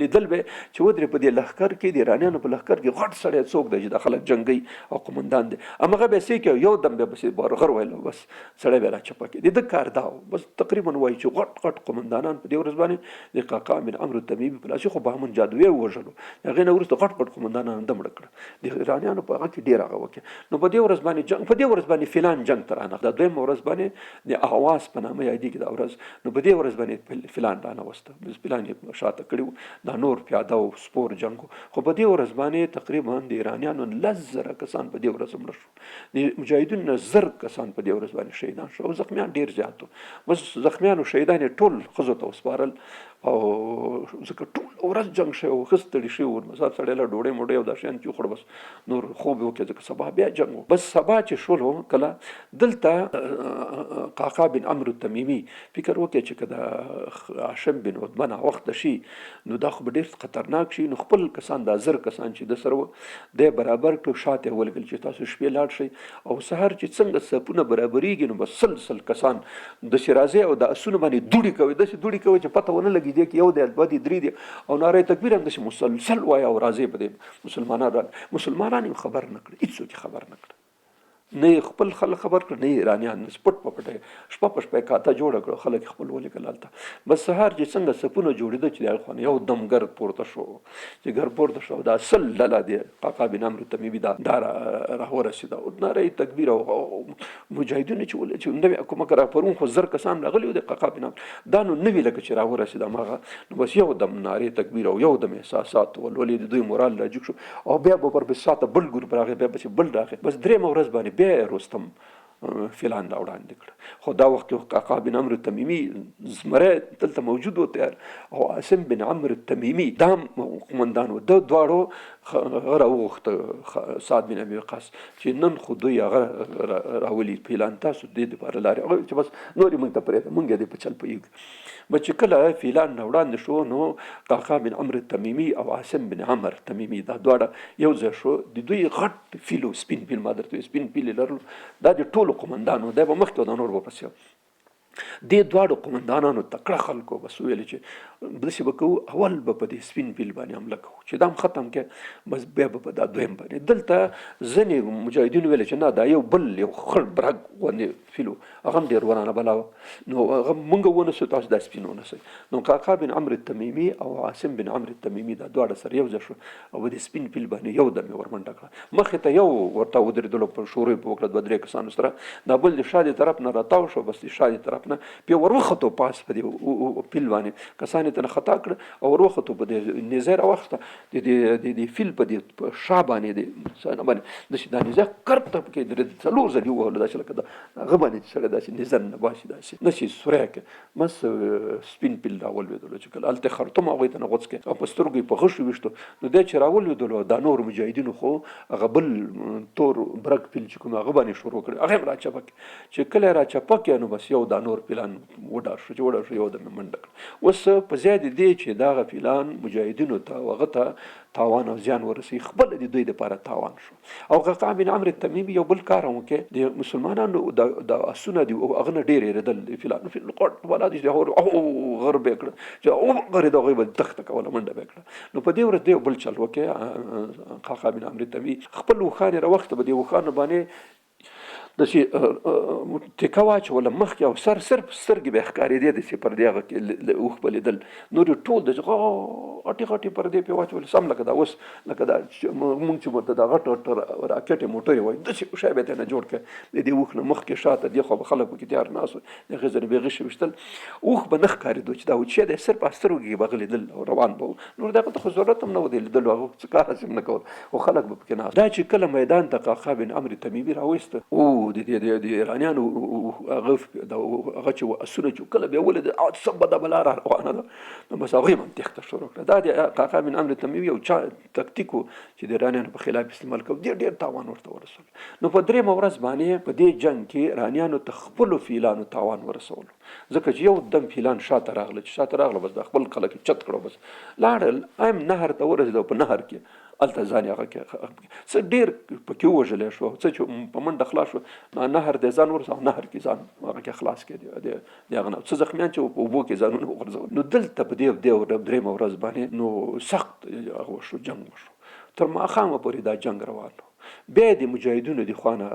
لیدل به چې ودرې په دې لښکر کې، د ایرانیانو په لښکر کې غټ سړی څوک دی چې دا خلک جنګي او قمندان دی، همغه به یې څه کوي، یو دم به پسې بارغر ویلو، بس سړی به راچپه کړي. د ده کار دا و. بس تقریبا وایي چې غټ قمندانان په دې ورځ باندې د قعقاع بن عمرو التمیمي په لاس خو بهمن جادوی ووژلو. هغې نه وروسته غټ قمندانان هم مړه کړه. د ایرانیانو په هغه کې ډېر هغه وکړي. نو په دې ورځ باندې جنګ، په دې ورځ باندې فلان جنګ ته رانغ، دا دویمه ورځ باندې د اهواز په نامه یادېږي دا ورځ. نو په دې ورځ باندې فلان رانوسته، فلان یې شاته کړي وو. دا نور پیاده او سپور جنګ و. خو په دې ورځ باندې تقریبا د ایرانیانو 10,000 کسان په دې ورځ مړه شو. د مجاهدینو 1000 کسان په دې ورځ باندې شهیدان شو او زخمیان ډېر زیات وو. بس زخمیانو شهیدان یې ټول ښځو ته وسپارل او ځکه ټول ورځ جنګ شوی و، ښه ستړي شوي وو. مثال سړی له ډوډۍ موډۍ او دا شیان چې وخوړه، بس نور خوب یې وکړه، ځکه سبا بیا جنګ و. بس سبا چې شولو کله دلته قعقاع بن عمرو التمیمي فکر وکړي چې که د هاشم بن عتبه نه وخت شي نو دا خو به ډېر خطرناک شي. نو خپل کسان، دا 1000 کسان چې د سره وو، دی برابر کړو، شاته یې ولګل چې تاسو شپې لاړ شئ او سهار چې څنګه صفونه برابرېږي نو بس سل کسان داسې راځئ او د اسونو باندې دوړې کوئ، داسې دوړې کوئ چې پته ونه لګي دی کې یو دی، دوه دي، درې دي، او ناره تکبیر هم داسې مسلسل وایه او راځئ په دې. مسلمانان یې خبر نه کړه، هېڅوک یې خبر نه کړه. نه خپل خلک خبر کړ، نه ایرانیان سپټ په پټه شپه په شپه کاته جوړه کړه، خلک خپل ولیکل هلته. بس سهار چې څنګه سپونه جوړېده چې د هغه خوا نه یو دم ګرد پورته شو، چې ګرد پورته شو دا سل ډله دی قعقاع بن عمرو تمیمي دا راورسېده او ناره تکبیر او مجاهدینو چې نوې کومه را پرون خو زر کسان راغلي وو د قعقاع بن عمرو، دا نو نوي لکه چې راورسېده هماغه نو بس یو دم نارې تکبیر او یو دم احساسات ولولې د دوی مورال راجګ شو او بیا به پر بساته بل ګروپ راغی، بیا به بل راغی. بس درېیمه ورځ باندې بیا رستم فیلان را وړاندې کړه. خو دا وخت کې قعقاع بن عمرو تمیمي زمری دلته موجود و تیار او عاصم بن عمرو تمیمي دا قومندان و. د دواړو هغه راوغوښته سعد بن ابي وقاص چې نن خو دوی هغه راولي فیلان، تاسو دې دپاره لارې هغه چې بس نور یې موږ ته پرېږده، موږ یې دې په چل پوهېږو. بس چې کله فیلان را وړاندې شو نو قعقاع بن عمرو تمیمي او عاصم بن عمرو تمیمي دا دواړه یو ځای شو. د دوی غټ فیل و سپین فیل، ما درته سپین فیل یې لرلو، دا د ټولو قومندانو دی به مخکې و دا نور به پسې دې دواړو قومندانانو تکړه خلکو بس ویل چې داسې به کوو اول به په دې سپین فیل باندې حمله کوو چې دا هم ختم کړي، بس بیا به په دا دویم باندې. دلته ځینې مجاهدینو ویل چې نه دا یو بل یو خړ برګ غوندې فیل و، هغه هم ډېر ورانه بلا وه، نو هغه مونږ ونیسو تاسو دا سپین ونیسئ. نو قعقاع بن عمرو تمیمي او عاصم بن عمرو تمیمي دا دواړه سره یو ځای شو او په دې سپین فیل باندې یو دم یې ورمنډه کړه. مخې ته یو ورته ودرېدلو په شروع یې په وکړه 2-3 کسانو سره، دا بل د شا دې طرف نه راتاو شو، بس د شا دې طرف نه بیا وروختو پاس په دې فیل باندې، کسان یې ترې خطا کړه او وروختو په دې نیزه راوخته د فیل په دې شا باندې داسې دا نیزه کرب ته پکې درېد، 4 ځلې ووهلو داسې لکه د هغه باندې چې سړی داسې نیزه نه باسي داسې نشي سوری کړي. بس سپین فیل راولوېدلو چې کله هلته خرطوم هغوی ته نه غوڅ کړي او په سترګو یې په غشو ویشتو، نو دی چې راولوېدلو دا نور مجاهدینو خو هغه بل تور برګ فیل چې کوم هغه باندې شروع کړي، هغه هم راچپه کړي. چې کله یې راچپه کړي نو بس یو دا نور فیلان وډار شو، چې وډار شو یو دم یې منډه کړه. اوس په ځای د دې چې دغه فیلان مجاهدینو ته هغه ته تاوان او زیان ورسوي، خپل د دوی دپاره تاوان شو. او قعقاع بن عمرو تمیمي یو بل کار هم وکړي، د مسلمانانو د اسونه دي هغه نه ډېر یېرېدل، د فیلانو فیل قټ والا دي غرب یې کړه چې غرېد، هغوی به تخته کوله منډه به یې کړه. نو په دې ورځ دی بل چل وکړي قعقاع بن عمرو تمیمي، خپل اوښان یې راوخته، په دې اوښانو باندې داسې ټیکه واچوله مخکې او صرف سترګې به یې ښکارېدې داسې پردې هغه کې اوښ به لیدل، نور یې ټول داسې غټې غټې پردې پرې واچولې، سم لکه دا اوس لکه دا مونږ چې ورته دا غټ راکټې موټرې وایي داسې شی به یې ترېنه جوړ کړی، د دې اوښ نه مخکې شاته دې خوا به خلک پکې تیار ناست وو، د هغې ځینې به یې غشې ویشتل، اوښ به نه ښکارېدو چې دا شی دی، صرف سترګو کې به هغه لیدل او روان به و، نور د هغه ته خو ضرورت هم نه و د لیدلو، هغه څه کار هسې هم نه کول خو خلک به پکې ناست. دا چې کله میدان ته قعقاع بن عمرو تمیمي راوایسته، او د ایرانیانو هغه چې اسونه چې کله بیا ولید څه بده بلا را روانه ده، نو بس هغوی هم تېښته شروع کړه. دا د قعقاع بن عمرو تمیمي یو تکتیک و چې د ایرانیانو په خلاف استعمال کوو، ډېر تاوان ورته ورسول. نو په 3مه ورځ باندې په دې جنګ کې ایرانیانو ته خپلو فیلانو تاوان ورسولو، ځکه چې یو دم فیلان شاته راغله، چې شاته راغله بس د خپل خلک چت کړو، بس لاړل نهر ته ورسېدو، په نهر کې هلته ځان یې هغه کې څه ډېر پکې ووژلی شو، څه چې په منډه خلاص شو، نهر دی ځان ورسو، نهر کې ځان هغه کې خلاص کړي د هغه نه، څه زخمیان چې په اوبو کې ځانونه وغورځول. نو دلته په دې 3مه ورځ باندې نو سخت هغه وشو، جنګ وشو، تر ماښامه پورې دا جنګ روان و. بیا د مجاهدینو د خوانه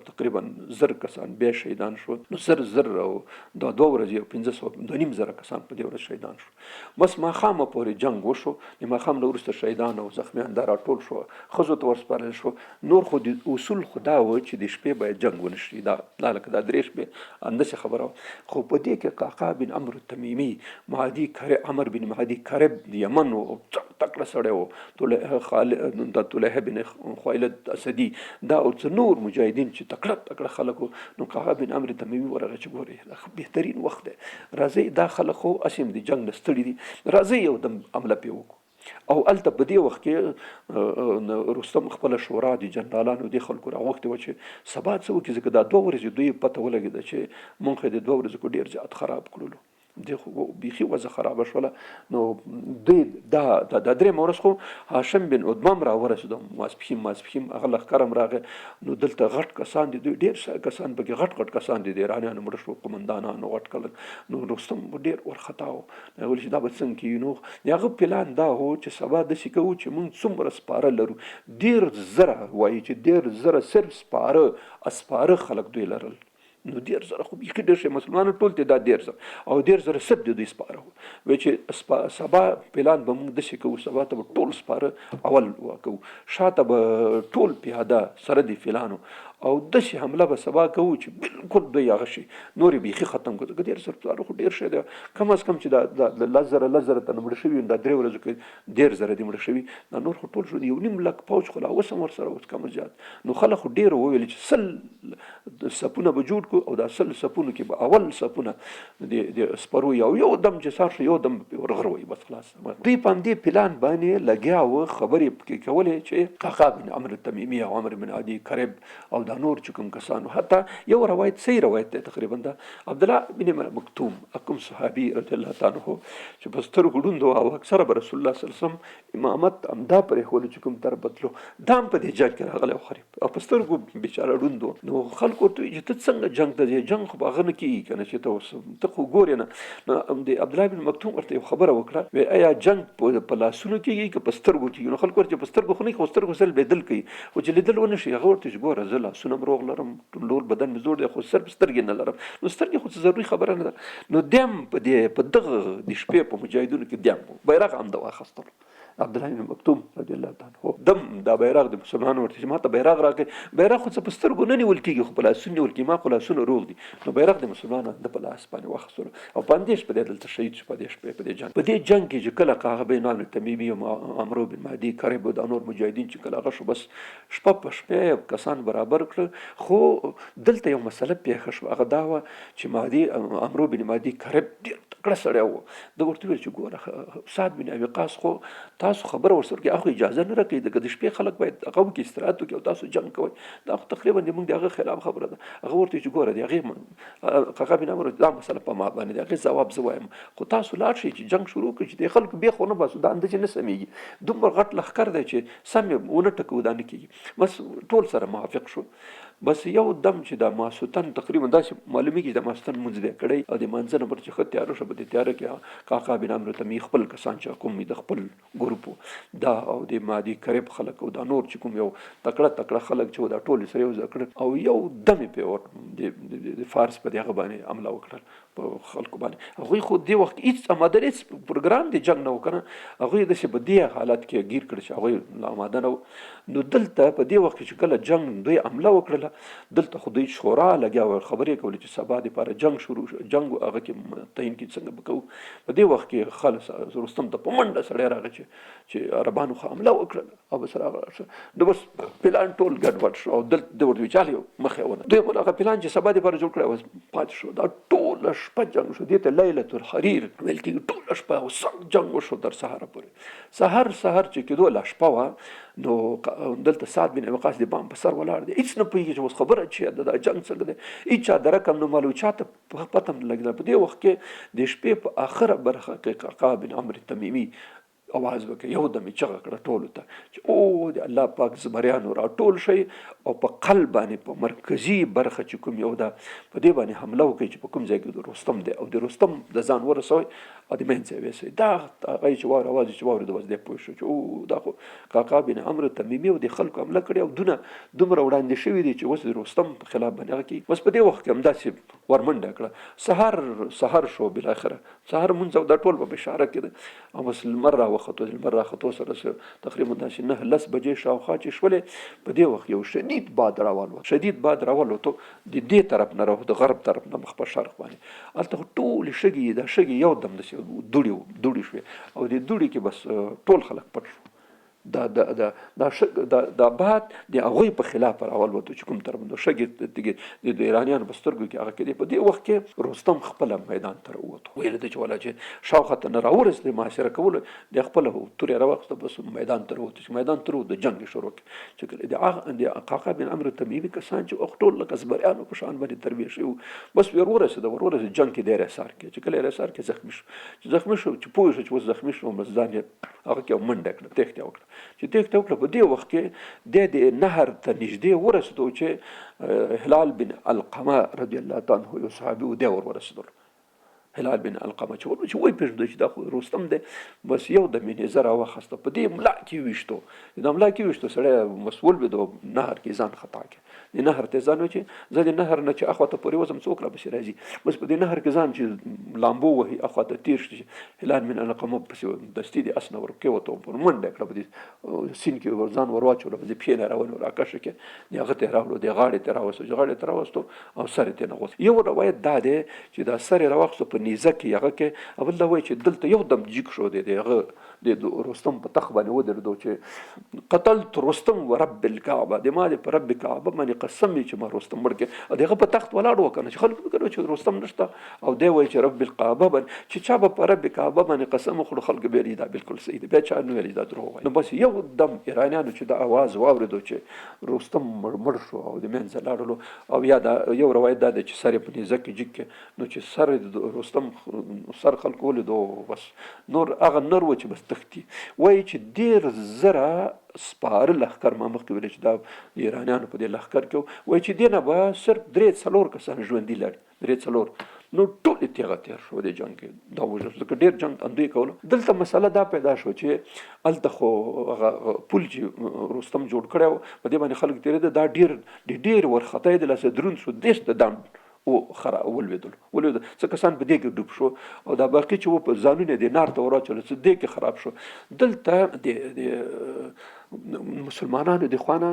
تقریبا 1000 کسان بیا شهیدان شو، نو 1000 او دا 2 ورځې او 500 کسان په دې ورځ شهیدان شو. بس ماښامه پورې جنګ وشو، د ماښام نه وروسته شهیدان او زخمیان دا راټول شو، ښځو ته ورسپارل شو. نور خو د اصول خو دا و چې د شپې باید جنګ ونه شي، دا لکه دا 3 شپې همداسې خبره وه. خو په دې کې قعقاع بن عمرو تمیمي عمر بن مهدي کرب د یمن و، تکړه سړی و، د طلحه بن خویلد اسدي دا او څه نور مجاهدین چې تکړه خلکو. نو قعقاع بن عمرو تمیمي ورغه چې ګورې بهترین وخت دی، راځئ دا خلک خو اسیم د جنګ نه ستړي دي، راځئ یو دم حمله پرې وکړو. او هلته په دې وخت کې رستم خپله شورا د جنرالانو دې خلکو راغوښتې وه چې سبا څه وکړي، ځکه دا 2 ورځې دوی پته ولګېده چې موږ د 2 ورځو ډېر زیات خراب کړلو، د خو بیخي وضع خرابه شوله. نو دوی دا درېیمه ورځ خو هاشم بن عتبه هم راورسېدو ماسپښین هغه لښکر هم راغی. نو دلته غټ کسان دي، دوی ډېر کسان پکې غټ کسان دي، د ایرانیانو مړه شو، قمندانانو غټ کلک. نو رستم ډېر ورخطا و، هغه ویل چې دا به څنګه کېږي. نو د هغه پلان دا و چې سبا داسې کوو چې موږ څومره سپاره لرو، 1,000 وایي چې 1,000 صرف اسپاره خلک دوی لرل. نو 1,000 خو بیخي ډېر شي، مسلمانانو ټول ته دا 1,000 او 1,000 صرف د دوی سپاره وو. وایي چې سبا پلان به موږ داسې کوو، سبا ته به ټول سپاره اول کوو، شاته به ټول پیاده سره د فیلانو، او داسې حمله به سبا کوو چې بالکل دوی هغه شي نور یې بیخي ختم کړو. 1,000 سپاره خو ډېر شی دی، کم از کم چې دا 10,000 تنه مړه شوي دا 3 ورځو کې 1,000 دي مړه شوي، دا نور خو ټول شو 1.5 لک پوځ خو لا اوس هم ورسره اوس کم زیات. نو خلک خو ډېر وویل چې 100 صفونه به جوړ کړو، او دا 100 صفونو کې به اول صفونه د سپرو یو دم چې سار شو یو دم ورغروي، بس خلاص. دوی په همدې پلان باندې لګیا وو، خبرې پکې کولې چې قعقاع بن عمرو تمیمي او عمرو بن عدي کرب او دا نور چې کوم کسانو. حتی یو روایت صحیح روایت دی تقریبا، دا عبدالله بن مکتوم اکم صحابي رضی الله تعالی عنه چې په سترګو ړوند و، او اکثره به رسول الله صلی الله علیه وسلم امامت همدا پرېښولو چې کوم طرف بتلو، دا هم په دې جنګ کې راغلی و خریب، او په سترګو بیچاره ړوند و. نو خلکو ورته وایي چې ته څنګه جنګ ته ځې، جنګ خو به هغه نه کېږي که نه چې ته خو ګورې نه. نو د عبدالله بن مکتوم ورته یو خبره وکړه، وایي آیا جنګ په لاسونو کېږي که په سترګو کېږي؟ نو خلکو ورته په سترګو خو نه، خو سترګو سره لیدل کوي، خو چې لیدل ونه شي هغه ورته چې ګوره زه لاسونه هم روغ لرم، ټول بدن مې زوړ دی، خو صرف سترګې نه لرم. نو سترګې خو څه ضروري خبره نه ده. نو دیم په دغه د شپې په مجاهدینو کې دیم بیرغ هم د واخیستلو. عبدالله بن مکتوم رضی الله تعالی عنه دم دا بیرغ د مسلمانانو ورته چې ما ته بیرغ راکړي، بیرغ خو څه په سترګو نه نیول کېږي، خو په لاسونو نیول کېږي، ما خو لاسونه روغ دي. نو بیرغ د مسلمانانو د په لاس باندې واخیستلو، او په همدې شپه دی دلته شهید شو، په دې شپې په دې جنګ کې چې کله قعقاع بن عمرو تمیمي او عمرو بن عدي کرب او دا نور مجاهدین چې کله هغه شو، بس شپه په شپه کسان برابر کړل. خو دلته یو مسله پیښه شوه، هغه دا وه چې عمرو بن عدي کرب ډېر تکړه سړی و. ده ورته ویل چې ګوره سعد بن ابي وقاص خو تاسو خبره ورسره کې هغه اجازه نه راکوي، د شپې خلک باید هغه وکړي استراحت وکړي، او تاسو جنګ کوئ، دا خو تقریبا زموږ د هغه خلاف خبره ده. هغه ورته چې ګوره د هغې قعقاع بن عمرو دا مسله په ما باندې د هغې ځواب زه وایم، خو تاسو لاړ شئ چې جنګ شروع کړئ، چې د خلکو بیخ ونه باسو، دا اندازې نه سمېږي، دومره غټ لښکر دی چې سم یې ونه ټکوو، دا نه کېږي. بس ټول سره موافق شو. بس یو دم چې د ماسوتن تقریبا داسې معلومیږي چې د ماسوتن مونځ دی کړی، او د مانځه نه چې ښه تیاره شو، په دې تیاره کې قعقاع بن عمرو تمیمي خپل کسان چې کوم د خپل ګروپ دا او د عدي کرب خلک او دا نور چې کوم یو تکړه خلک چې دا ټول سره یو ځای کړل، او یو دم په د فارس په دغه باندې حمله وکړل په خلکو باندې. هغوی خو دې وخت هېڅ آماده هېڅ پروګرام د جنګ نه و که نه، هغوی داسې په دې حالت کې ګیر کړل چې هغوی آماده نه و. نو دلته په دې وخت کې چې کله جنګ دوی حمله وکړله، دلته خو دوی شورا لګیا وو، خبرې کولې چې سبا دپاره جنګ شروع شو، جنګ هغه کې تعین کې څنګه به کوو. په دې وخت کې خلک رستم ته په منډه سړی راغی چې عربانو خو حمله وکړله، او بس راغله نو بس پلان ټول ګډوډ شو، او دلته د ورته چالي مخې ونه دوی هغه پلان چې سبا دپاره جوړ کړی اوس پاتې شو. دا ټوله شپه جنګ شو، دې ته لیلة الحریر ویل کېږي. ټوله شپه او سخت جنګ وشو تر سهاره پورې. سهار چې کېدو لا شپه وه، نو دلته سعد بن وقاص د بام په سر ولاړ دی، هېڅ نه پوهېږي چې اوس خبره چې دا جنګ څنګه دی، هېڅ چا د رقم نه معلوم، چا ته پته هم نه لګېدله. په دې وخت کې د شپې په آخره برخه کې قعقاع بن عمرو تمیمي اواز وکړ، یو دم یې چغه کړه ټولو ته چې او د الله پاک زمریانو راټول شئ، او په قلب باندې په مرکزي برخه چې کوم یو ده په دې باندې حمله وکړئ چې په کوم ځای کې د رستم دی، او د رستم د ځان ورسوئ او د منځ یې ویسئ. دا هغه چې اواز چې واورېد اوس دی پوه شو چې او دا خو قعقاع بن عمرو تمیمي او د خلکو حمله کړې، او دومره وړاندې شوي دي چې اوس د رستم په خلاف باندې هغه کوي. بس په دې وخت کې همداسې ورمنډه کړه. سهار شو، بالاخره سهار مونځ، او دا ټول په بشاره کې ده، او بس لمر راوخته سره تقریبا داسې 9-10 بجې شاوخوا چې شولې. په دې وخت یو شدید باد راولوتو د دې طرف نه راو د غرب طرف نه مخ په شرق باندې. هلته ټولې شګې دا شګې یو دم داسې دوړې شوې، او د دوړې کې بس ټول خلک پټ شو. دا بعد د هغوی په خلاف راولوتو چې کوم طرف شګې د ایرانیانو په سترګو کې هغه کېدې. په دې وخت کې رستم خپله میدان ته راووتو، ویل د چې والا چې شاوخوا ته نه راورسېدې محاصره کولو د خپله تورې راواخیسته، بس میدان ته راووتو. چې میدان ته راووتو جنګ یې شروع کړ. چې کله د قعقاع بن عمرو تمیمي کسان چې ټول لکه زمریانو په شان باندې تربیه شوي، بس ورورسېده جنګ کې دی انحصار کې. چې کله انحصار کې زخمي شو، چې زخمي شو چې پوه شو چې اوس زخمي شو، بس ځان یې هغه کې منډه کړه، تېښته وکړه. چې تېښته وکړه په دې وخت کې د نهر ته نږدې ورسېدو چې هلال بن علقمه رضی الله تعالی عنه یو صحابي و، دی ورسېدلو. هلال بن علقمه چې وایي پېژنده چې دا خو رستم دی، بس یو د مینې زه راواخیسته، په دې ملا کې ویشتو. د ملا کې ویشتو سړی مسؤول وي، د نهر کې ځان خطا کې، د نهر ته ځان و چې زه د نهر نه چې اخواته پورې وځم څوک راپسې راځي، بس په دې نهر کې ځان چې لامبو وهي اخواته تېر شي. هلال بن علقمه پسې دستي د اس نه ورکېوتو، پر منډه کړه، په دې سیند کې ځان ورواچولو، په دې پښې نه راونیو، راکشه کې د هغه ته یې راوړو، د غاړې ته راوستو، چې غاړې ته راوستو او سر یې ترې نغوست. یو روایت دا دی چې دا سر یې راواخیستو په نیزه کې هغه کې، اول دا وایي چې دلته یو دم جیګ شو، د هغه د رستم په تخت باندې ودرېدو چې قتلت رستم و رب الکعبه، د ما په رب کعبه باندې قسم چې ما رستم مړ کړ. دغه په تخت ولاړ و کنه چې خلک فکر چې رستم نشته، او دی وایي چې رب الکعبه باندې چې چا به په رب کعبه باندې قسم وخوړو، خلک به ویلي دا بالکل صحیح دی، بیا چا نه ویلي دا دروغ وایي. نو بس یو دم ایرانیانو چې دا اواز واورېدو چې رستم مړ شو او د منځه لاړلو، او یا دا یو روایت دا دی چې سر یې په نیزه کې جګ کې، نو چې سر د رستم سر خلکو ولیدو، بس نور هغه نر و چې بس تښتي. وایي چې ډېر زره سپاره لښکر، ما مخکې ویلې چې دا د ایرانیانو په دې لښکر کې وایي چې دې نه به صرف 3-4 کسان ژوندي لاړ، 3-4، نو ټول یې تېغه تېر شو د جنګ کې، دا وژل، ځکه ډېر جنګ اندوی کولو. دلته مسله دا پیدا شو چې هلته خو هغه پل چې رستم جوړ کړی و، په دې باندې خلک تېرېده، دا ډېر ورخطی د لاسه دروند شو، دېس د دانډ ولوېدل، څه کسان په دې کې ډوب شو، او دا باقي چې و په ځانونه د نار ته وراچول، څه دې کې خراب شو. دلته د مسلمانانو د خوانه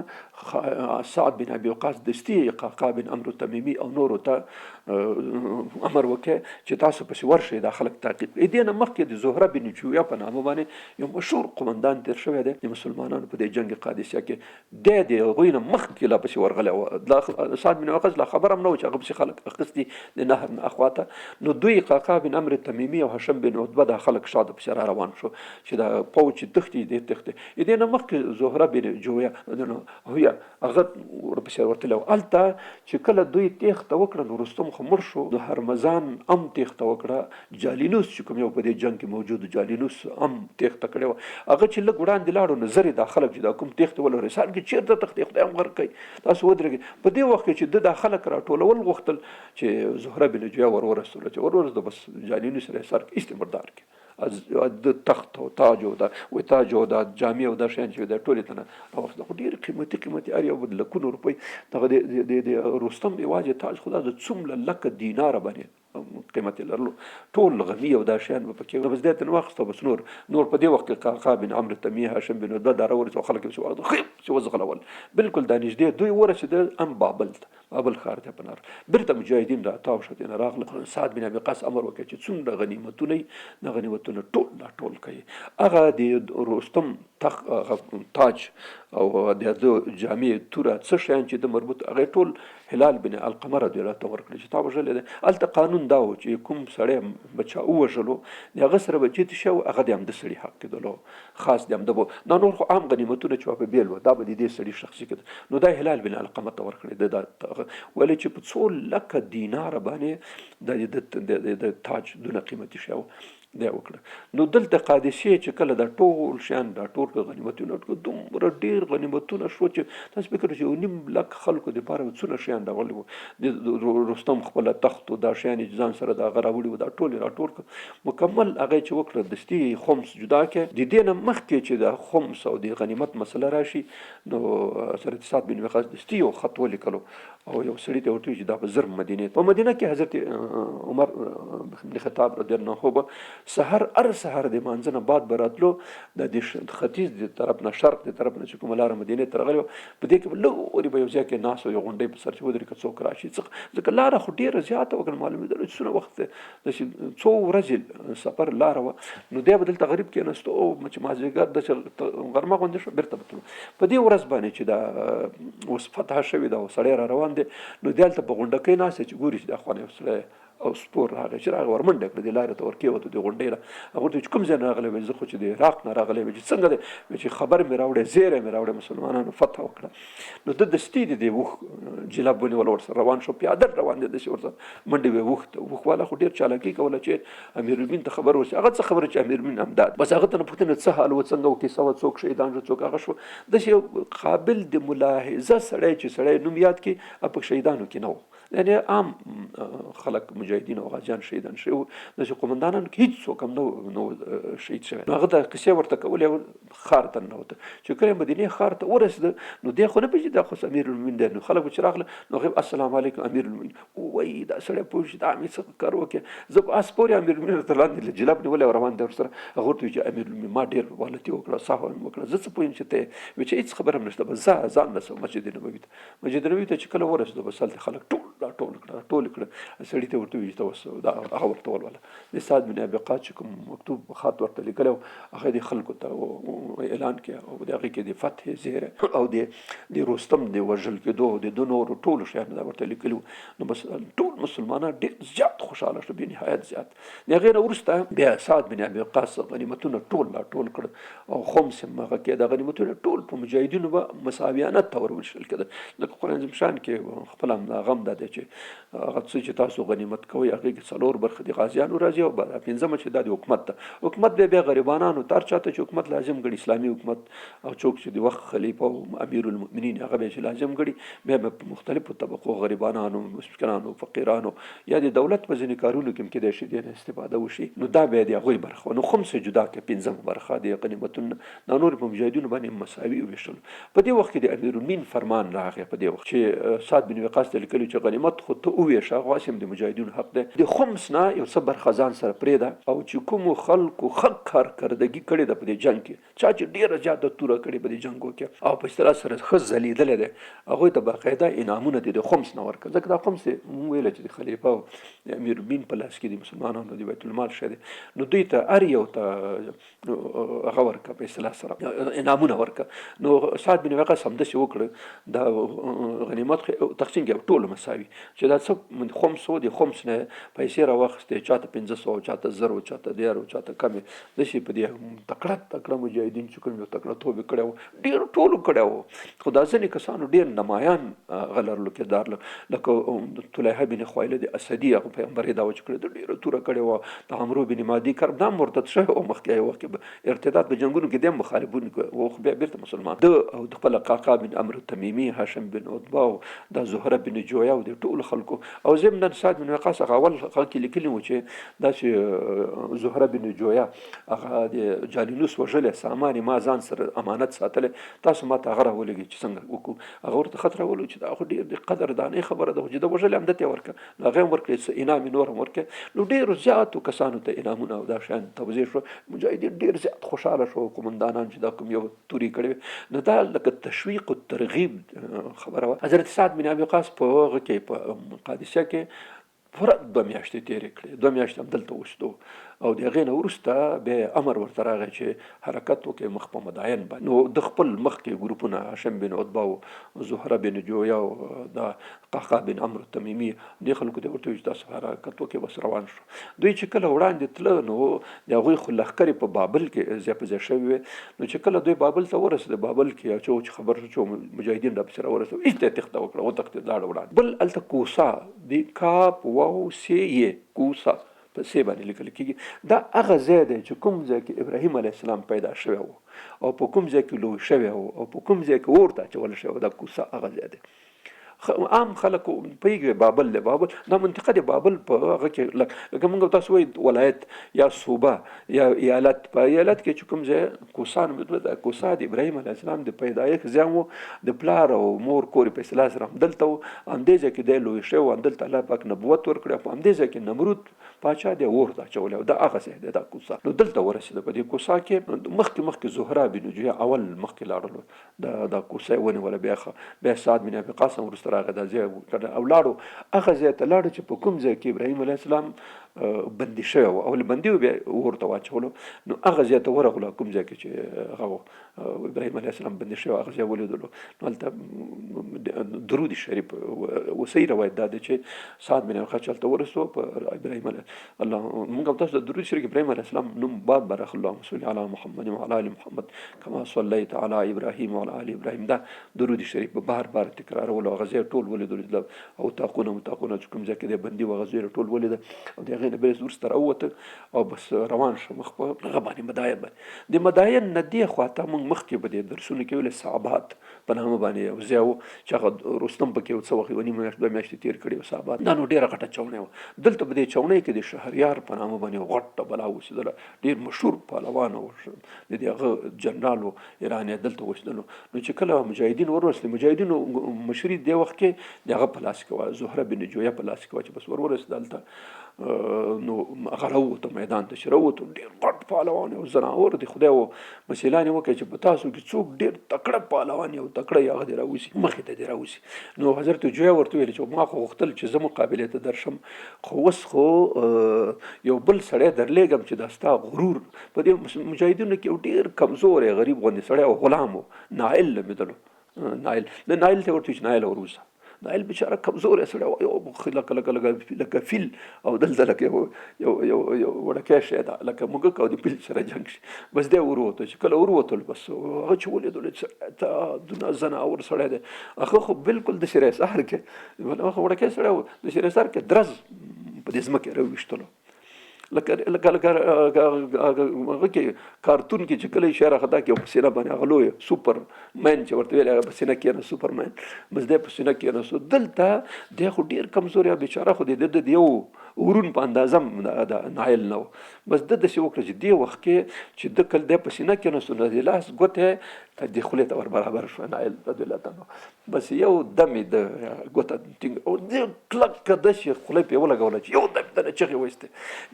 سعد بن ابي وقاص دستي قعقاع بن عمرو تمیمي او نورو ته امر وکړ چې تاسو پسې ورشئ، دا خلک تعقیب کړئ. دې نه مخکې د زهره بن جویه په نامه باندې یو مشهور قومندان تېر شوی دی د مسلمانانو په دې جنګ قادسیه کې، دی د هغوی نه مخکې لا پسې ورغلی و. سعد بن وقاص لا خبر هم نه و چې هغه پسې خلک اخیستي د نهر نه اخواته. نو دوی قعقاع بن عمرو تمیمي او هشام بن عتبه دا خلک شاته پسې را روان شو چې دا پوځ چې تښتي دې تښتي. دې نه مخکې زهره بن جویه هویه هغه ورپسې ورتلی و. هلته چې کله دوی تېښته وکړه، نو رستم خو مړ شو، د هرمزان هم تېښته وکړه، جالینوس چې کوم یو په دې جنګ کې موجود جالینوس هم تېښته کړې وه. هغه چې لږ وړاندې لاړو، نو زر یې دا خلک چې دا کوم تېښته ول رسال کې چېرته تښتې، خدای هم غرق کوي، تاسو ودرېږئ. په دې وخت کې چې دا خلک راټولول غوښتل چې زهره بن جویه ورسولو، چې ورسېده، بس جالینوس رسال کې ایستې مردار کې د تخت او تاج او تاج او د جامې او دا شیان چې دا ټول ته نه راوخته، خو ډېر قیمتي هر یو لکونو روپۍ. دغه د رستم یوازې تاج خو دا د څومره لکه دیناره باندې قیمت لرلو، ټول غمی او دا شیان به پکې، بس دې ته نه واخیسته. بس نور په دې وخت کې قعقاع بن عمرو تمیمي، هاشم بن عتبه دا راورسېدل، خلک یې چې وځغلول، بالکل دا نږدې دوی ورسېدل ام بابل ته، بابل ښار ته په نار. بیرته مجاهدین راتاو شو، نه راغله. سعد بن ابي وقاص امر وکړ چې څومره غنیمتونه یې، د غنیمتونه ټول کوي. هغه د رستم تاج او د جامې توره څه شیان چې د مربوط، هغه ټول هلال بن علقمه رضی الله عنه ورکړي چې تا وژلی دی. هلته قانون دا و چې کوم سړی به چا ووژلو، د هغه سره به جدي شو، هغه د همده سړي حق کېدلو، خاص د همده به دا نور خو عام غنیمتونه چې په بیل و، دا به د دې سړي شخصي کېده. نو دا هلال بن علقمه ته ورکړي ولې چې په 100 لکه دیناره باندې د تاج دونه قیمتي شی و دی وکړه. نو دلته قادسیه چې کله دا ټول شیان، دا ټول غنیمتونه، دومره ډېر غنیمتونه شو چې تاسو فکر چې 9 لک خلکو دپاره څونه شیان راغلي وو. د رستم خپله تخت او دا شیان چې ځان سره د هغه راوړي وو، دا ټول یې راټول کړه، مکمل هغه یې چې وکړه دستي خمس جدا کړه. د دې نه مخکې چې د خمس او د غنیمت مسله راشي، نو حضرت سعد بن وقاص دستي یو خط ولیکلو او یو سړي ته ورته چې دا به زر مدینې، په مدینه کې حضرت عمر بن خطاب رضی الله عنه سحر د مانځه نه بعد به راتلو د ختیځ د طرف نه شرق د طرف نه چې کومه لاره مدینې ته راغلې وه په دې کې به لورې به یو ځای کې ناست و یو غونډۍ په سر چې ودرېږي که څوک راشي ځکه لاره خو ډېره زیاته وه که نه معلومېدله چې څونه وخت داسې څو ورځې سفر لاره وه نو دی به دلته غریب کېناستو چې مازدیګر داسې غرمه غوندې شوه بېرته به تلو په دې ورځ باندې چې دا اوس فتح شوې ده او سړی را روان دی نو دی هلته په غونډکۍ ناست دی چې ګوري چې دا خوا نه یو سړی او سپور راغی چې راغی ورمنډه کړه دې لارې ته ورکېوتو دې غونډۍ نه هغه ورته چې کوم ځای نه راغلی وایي زه خو چې د عراق نه راغلی وایي چې څنګه دی وایي چې خبر مې راوړی زیری مې راوړی مسلمانانو فتح وکړه نو ده دستي د دې اوښ جلاب ونیول ورسره روان شو پیاده روان دی داسې ورسره منډې وې اوښ والا خو ډېر چالاکي کوله چې امیرالمؤمنین ته خبر ورسي هغه څه خبره چې امیرالمؤمنین همدا بس هغه ته نه پوښتنه څه حال و څنګه و کیسه وه څوک شهیدان شو څوک هغه شو داسې یو قابل د ملاحظه سړی چې سړی نوم یاد کړي په شهیدانو کې نه و یعنی عام خلک مجاهدین او غازیان شهیدان شوي وو داسې قومندانانو کې هېڅ څوک هم نه شهید شوی نو هغه د قصې ورته کولې ښار ته ننوته چې کله مدینې ښار ته ورسېده نو دی خو نه پوهېږي دا خو امیرالمؤمنین دی نو خلک به چې راغله نو هغه السلام علیکم امیرالمؤمنین وایي دا سړی پوه شي دا مې څه کار وکړې زه په اس پورې امیرالمؤمنین ورته لاندې جلاب نیولی او روان دی ورسره هغه ورته وایي چې امیرالمؤمنین ما ډېر غلطي وکړه سهو مې وکړه زه څه پوهېږم چې ته یې وایي چې هېڅ خبره هم نشته بس ځان رسوه مسجد نبوي ته چې کله ورسېدو بس هلته خلک ټول کړه سړي ته ورته وایي ته اوس دا هغه ورته ولوله د سعد بن ابي وقاص چې کوم مکتوب خط ورته لیکلی هغه د خلکو ته اعلان کړی او د هغې کې د فتح زیری او د رستم د وژل کېدو د دو نورو ټولو شیانو دا ورته لیکلي نو بس ټول مسلمانان ډېر زیات خوشحاله شو بې نهایت زیات د هغې نه وروسته بیا سعد بن ابي وقاص غنیمتونه ټول کړل او خمس هم هغه کې د غنیمتونه ټول په مجاهدینو به مساویانه طور وویشل کېدل لکه قرآن عظیم شان کې خپل هم دا دی چې هغه څه چې تاسو غنیمت کوئ هغې کې 4 برخې د غازیانو راځي او 5مه چې دا د حکومت ده حکومت بیا غریبانانو ته هر چاته چې حکومت لازم ګڼي اسلامي حکومت او څوک چې د وخت خلیفه او امیرالمؤمنین هغه بیا چې لازم ګڼي بیا به په مختلفو طبقو غریبانانو مسکینانو فقیرانو یا د دولت په ځینې کارونو کې هم کېدای شي دې نه استفاده وشي نو دا بیا د هغوی برخه نو خمس جدا کړه 5مه برخه د غنیمتونو دا نور په مجاهدینو باندې مساوي وویشل په دې وخت کې د امیرالمؤمنین فرمان راغی په دې وخت چې سعد بن وقاص ته لیکلي چې غنیمت خو ته وویشه غواسم د مجاهدینو حق دی د خمس نه یو څه برخه ځان سره پرېږده او چې کومو خلکو ښه کارکردګي کړې ده په دې جنګ کې چا چې ډېره زیاته توره کړې په دې جنګو کې او په اصطلاح سره ښه ځلیدلی دی هغوی ته باقاعده انعامونه دي د خمس نه ورکړه ځکه دا خمس مونږ ویله چې د خلیفه او د امیرالمؤمنین په لاس کې د مسلمانانو د بیت المال شی دی نو دوی ته هر یو ته هغه ورکړه په اصطلاح سره انعامونه ورکړه نو سعد بن وقاص همداسې وکړه دا غنیمت تقسیم کړه ټولو مساوي چې دا څه خمس و د خمس نه پیسې راواخیستې چاته 500 چاته 1000 چاته 1000 چاته کمې داسې په دې تکړه مجاهدین چې کوم یو تکړه توب کړی و ډېر ټولو کړی و خو دا ځینې کسانو ډېر نمایان هغه لرلو کردار لکه طلحه بن خویلد اسدي هغه پیغمبر یې دعوه چې کړې ده ډېره توره کړې وه د عمرو بن مادي کرب دا مرتد شوی و مخکې یو وخت کې ارتداد په جنګونو کې د هم مخالفون و خو بیا بېرته مسلمان ده او د خپل قعقاع بن عمرو تمیمي هاشم بن عتبه او دا زهره بن جویا او د ټولو خلکو او ضمن سعد بن وقاص هغه اول هغه کې لیکلي وو چې داسې زهره بن جویا هغه د جالینوس وژلی سامان ما ځان سره امانت ساتلی تاسو ما ته هغه راولېږئ چې څنګه وکړو هغه ورته خط راولو چې دا خو ډېر د قدردانۍ خبره ده چې ده وژلی هم ده ته یې ورکړه نو هغه هم ورکړې څه انعام یې نور هم ورکړې نو ډېرو زیاتو کسانو ته انعامونه او دا شیان توضیح شو مجاهدین ډېر زیات خوشحاله شو قومندانان چې دا کوم یو تورې کړې وې نو دا لکه تشویق و ترغیب خبره وه حضرت سعد بن ابي وقاص په هغه کې په قادسیه کې پوره 2 میاشتې تېرې کړې 2 میاشتې همدلته اوسېدو او د هغې نه وروسته بیا امر ورته راغی چې حرکت وکړي مخ په مداین باندې نو د خپل مخکې ګروپونه هاشم بن عتبه او زهره بن جویا او دا قعقاع بن عمرو تمیمي دې خلکو ته ورته وایي چې تاسو حرکت وکړئ بس روان شو دوی چې کله وړاندې تله نو د هغوی خو لښکرې په بابل کې ځای په ځای شوي وې نو چې کله دوی بابل ته ورسېده بابل کې چې خبر شو چې مجاهدین راپسې راورسېدل هېڅ ته یې تېښته وکړه وتښتېد لاړه وړاندې بل هلته کوسه د کاپ واو سی یې کوسه په سی باندې لیکل کېږي دا هغه ځای دی چې کوم ځای کې ابراهیم علیه السلام پیدا شوی و او په کوم ځای کې لوی شوی و او په کوم ځای کې اور ته اچولی شوی و دا کوسه هغه ځای دی عام خلک پوهېږي بابل دی، بابل دا منطقه دی، بابل په هغه کې لکه موږ تاسو وایي ولایت یا صوبه یا ایالت. په ایالت کې چې کوم ځای کوسان د کوسا د ابراهیم علیه السلام د پیدایښت ځای و، د پلار او مور کور په اصطلاح سره همدلته و، همدې ځای کې دی لوی شوی و، همدلته الله پاک نبوت ورکړی، په همدې ځای کې نمرود پاچا دی اور ته اچولی او دا هغه ځای دی دا کوسا. نو دلته ورسېده په دې کوسا کې مخکې زهره بن جویه اول مخکې لاړلو، دا کوسه یې ونیوله، بیا سعد بن ابي وقاص وروسته راغی دا ځای او لاړو هغه ځای ته لاړو چې په کوم ځای کې ابراهیم علیه السلام بندي شوی و، اول بندي و بیا اور ته واچولو. نو هغه ځای ته ورغلو کوم ځای کې چې هغه ابراهیم علیه السلام بندي شوی هغه ځای ولیدلو. نو هلته درود شریف وصحیح روایت دا دی چې سعد بن ابي وقاص هلته ورسو په ابراهیم علیه الله موږ تاسو د درود شریف ابراهیم علیه السلام نوم باد بارک اللهم صل علی محمد وعلى ال محمد کما صلیت علی ابراهیم وعلى ال ابراهیم دا درود شریف بار تکرارولو. هغه ځای ټول ولیدل او تاقونه چې کوم ځای کې دی بندي و هغه ځای ټول ولیدل او د هغې نه بیا وروسته راووته او بس روان شو مخ په هغه باندې مداین باندې. د مداین نه دې خوا ته موږ مخکې به د درسونو کې ویل صعبات په نامه باندې یو ځای و چې هغه رستم پکې یو څه وخت یوه نیمه میاشت 2 میاشتې تېر کړي و. صعبات دا نو ډېره غټه چونۍ وه. دلته په دې چونۍ کې د شهریار په نامه باندې غټه بلا اوسېدله، ډېر مشهور پهلوان او د دې هغه جنرال و ایران یې دلته اوسېدلو. نو چې کله مجاهدین ورسېدل، مجاهدینو مشري دې وخت کې د هغه په لاس کې وه، زهره بن جویه په لاس کې وه چې بس ورسېدل هلته. نو هغه راووته میدان ته چې راووتو ډېر غټ پهلوان او زناور د خدای و مسیلان یې وکړه چې په تاسو کې څوک ډېر تکړه پهلوان یو تکړه هغه دې راوځي مخې ته دې راوځي. نو حضرت جویه ورته ویل چې ما خو غوښتل چې زه مقابلې ته درشم، خو اوس خو یو بل سړی درلیږم چې دا ستا غرور په دې مجاهدینو کې یو ډېر کمزوری غریب غوندې سړی او غلام و، نایل نومېدلو. نایل ته ورته چې نایل وروځه. نایل بیچاره کمزوری سړی و، یو لکه فیل او دلته لکه یو وړکی شی ده لکه موږک او د فیل سره جنګ شي. بس دی وروته چې کله وروتل بس هغه چې ولیدلو چې ته دونه زناور سړی دی. هغه خو بالکل د شیرسار کې هغه وړکی سړی و، د شیرسار کې درز په دې ځمکې راویشتلو لکه هغه کې کارتون کې چې کله اشاره خدا کې په سینه باندې هغه لوی سوپر مین چې ورته ویل هغه په سینه کې نه سوپر مین بس دی په سینه کې نه. دلته دی خو ډېر کمزوری بیچاره خو د یو ورون په اندازه د نایل نه و. بس د داسې وکړه چې دې وخت کې چې د کله دی په سینه کې نسو نو د لاس ګوته د خولې ته ور برابر شو نایل رضی الله تعالی. بس یو دم یې د ګوته ټینګ او د کلکه داسې خولې پې ولګوله چې یو دم د نه چغې وایستې.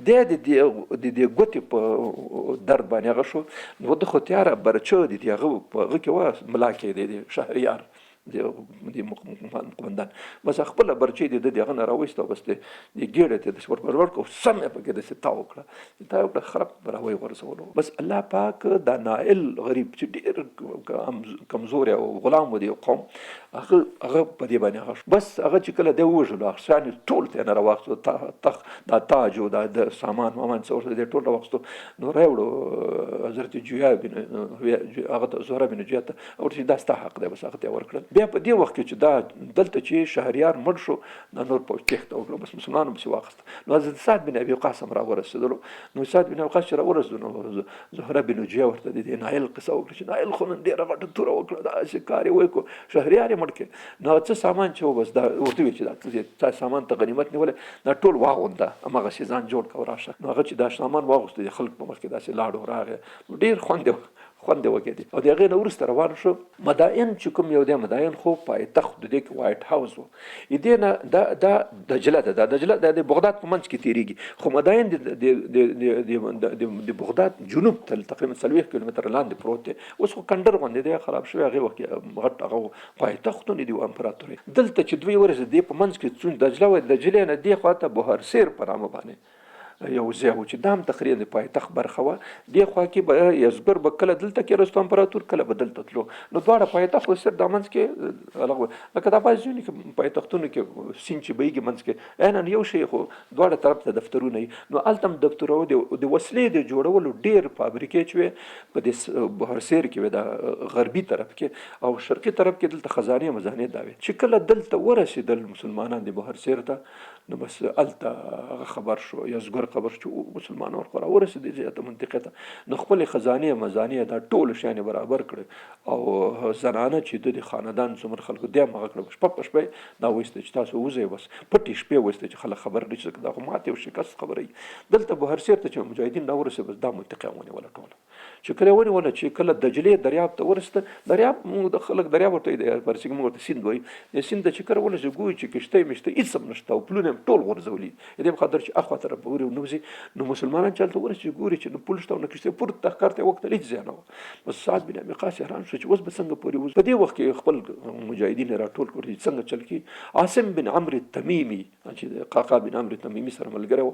دی د دې ګوتې په درد باندې هغه شو. نو د خو تیاره برچه د دې هغه په هغه کې وه ملا کې د شهریار د قمندان بس خپله برچې د هغه نه راوایسته او بس د ګېډې ته داسې ور کړه او سم یې پکې داسې تاو کړه خراب راوی غورځولو. بس الله پاک دا نایل غریب چې ډېر کمزوری او غلام و د یو قوم هغه په دې باندې هغه بس هغه چې کله دی ووژلو اخسان یې ټول ته یې نه راواخیستو دا تاج و د سامان وامان څه ورته دی ټول راواخیستو. نو راوړو حضرت جویه هغه ته زهره بن جویه ته ورته دا ستا حق دی بس هغه ته یې ورکړل. بیا په دې وخت کې چې دا دلته چې شهریار مړ شو دا نور پوځ تېښته وکړه بس مسلمانانو پسې واخیسته. نو حضرت سعد بن ابي وقاص هم راورسېدلو. نو سعد بن ابي وقاص چې راورسېدو نو زهره بن جویه ورته د دې نایل قصه وکړه چې نایل خو نن ډېره غټه توره وکړه داسې کار یې وکړو شهریار یې مړ کړ. نو څه سامان چې و بس دا ورته ویل چې دا سامان ته غنیمت نیولی دا ټول واغونده هماغسې ځان جوړ کړه راشه. نو هغه چې دا سامان واغوسته د خلک په مخ کې داسې لاړو راغی نو ډېر خوند یې وکړي. او د هغې نه وروسته روان شو مدائن چې کوم یو دی مدائن خو پایتخت د دې کې وایټ هاوس و. دې نه دا دجله ده، دا دجله د بغداد په منځ کې تېرېږي خو مدائن د بغداد جنوب ته تقریبا 40 کیلومتره لاندې پروت دی. اوس خو کنډر غوندې دی خراب شوی هغې وخت کې غټ هغه پایتختونه دي امپراتوري. دلته چې دوی ورسېدل دې په منځ کې څون دجله وه، دجلې نه دې خوا ته بهرسیر په نامه باندې یو ځای و چې دا هم تقریبا د پایتخت برخه وه. دې خوا کې به یزګر به کله دلته کېناستو امپراتور کله به دلته تلو. نو دواړه پایتخت به صرف دا منځ کې الګ لکه دا بعضې ځینې کې پایتختونو کې سیند چې بهیږي منځ کې عینا یو شی خو دواړه طرف ته دفترونه وي. نو هلته هم دفترونه د وسلې د جوړولو ډېر فابریکې چې وې په دې بهرسیر کې وې د غربي طرف کې او شرقي طرف کې دلته خزانې مزانې دا وې. چې کله دلته ورسېدل مسلمانان د بهرسیر ته نو بس هلته هغه خبر شو یزګر خبر چې مسلمانان خو راورسېدې زیاته منطقې ته، نو خپلې خزانې مزانې دا ټول شیانې برابر کړې او زنانه چې د خاندان څومره خلکو دی هغه کړه شپه په شپه دا وایسته چې تاسو وځئ بس پټې شپې وایسته چې خلک خبر نه شي دا خو ماتې او شکست خبرې دلته بهر سیر ته چې مجاهدین راورسېد بس دا منطقه ونیوله ټوله چې کله ونیوله چې کله دجلې دریاب ته ورسېده دریاب موږ د خلک دریاب ورته دی فارسي کې موږ ورته سیند وایي د سیند ته چې کله ورسېږي ګوري چې کښتۍ مشته هېڅ هم نشته او پلونه هم ټول غورځولي دې په خاطر چې اخوا طرف ورې ونوځي نو مسلمانان چې هلته ورسېږي ګوري چې نو پل شته او نه کښتۍ پورته ښکار ته وکتل هېڅ ځای نه وه بس سعد بن ابي وقاص حیران شو چې اوس به څنګه پورې وځو په دې وخت کې خپل مجاهدین راټول کړي چې څنګه چل کړي عاصم بن عمرو التمیمي چې د قعقاع بن عمرو التمیمي سره ملګری و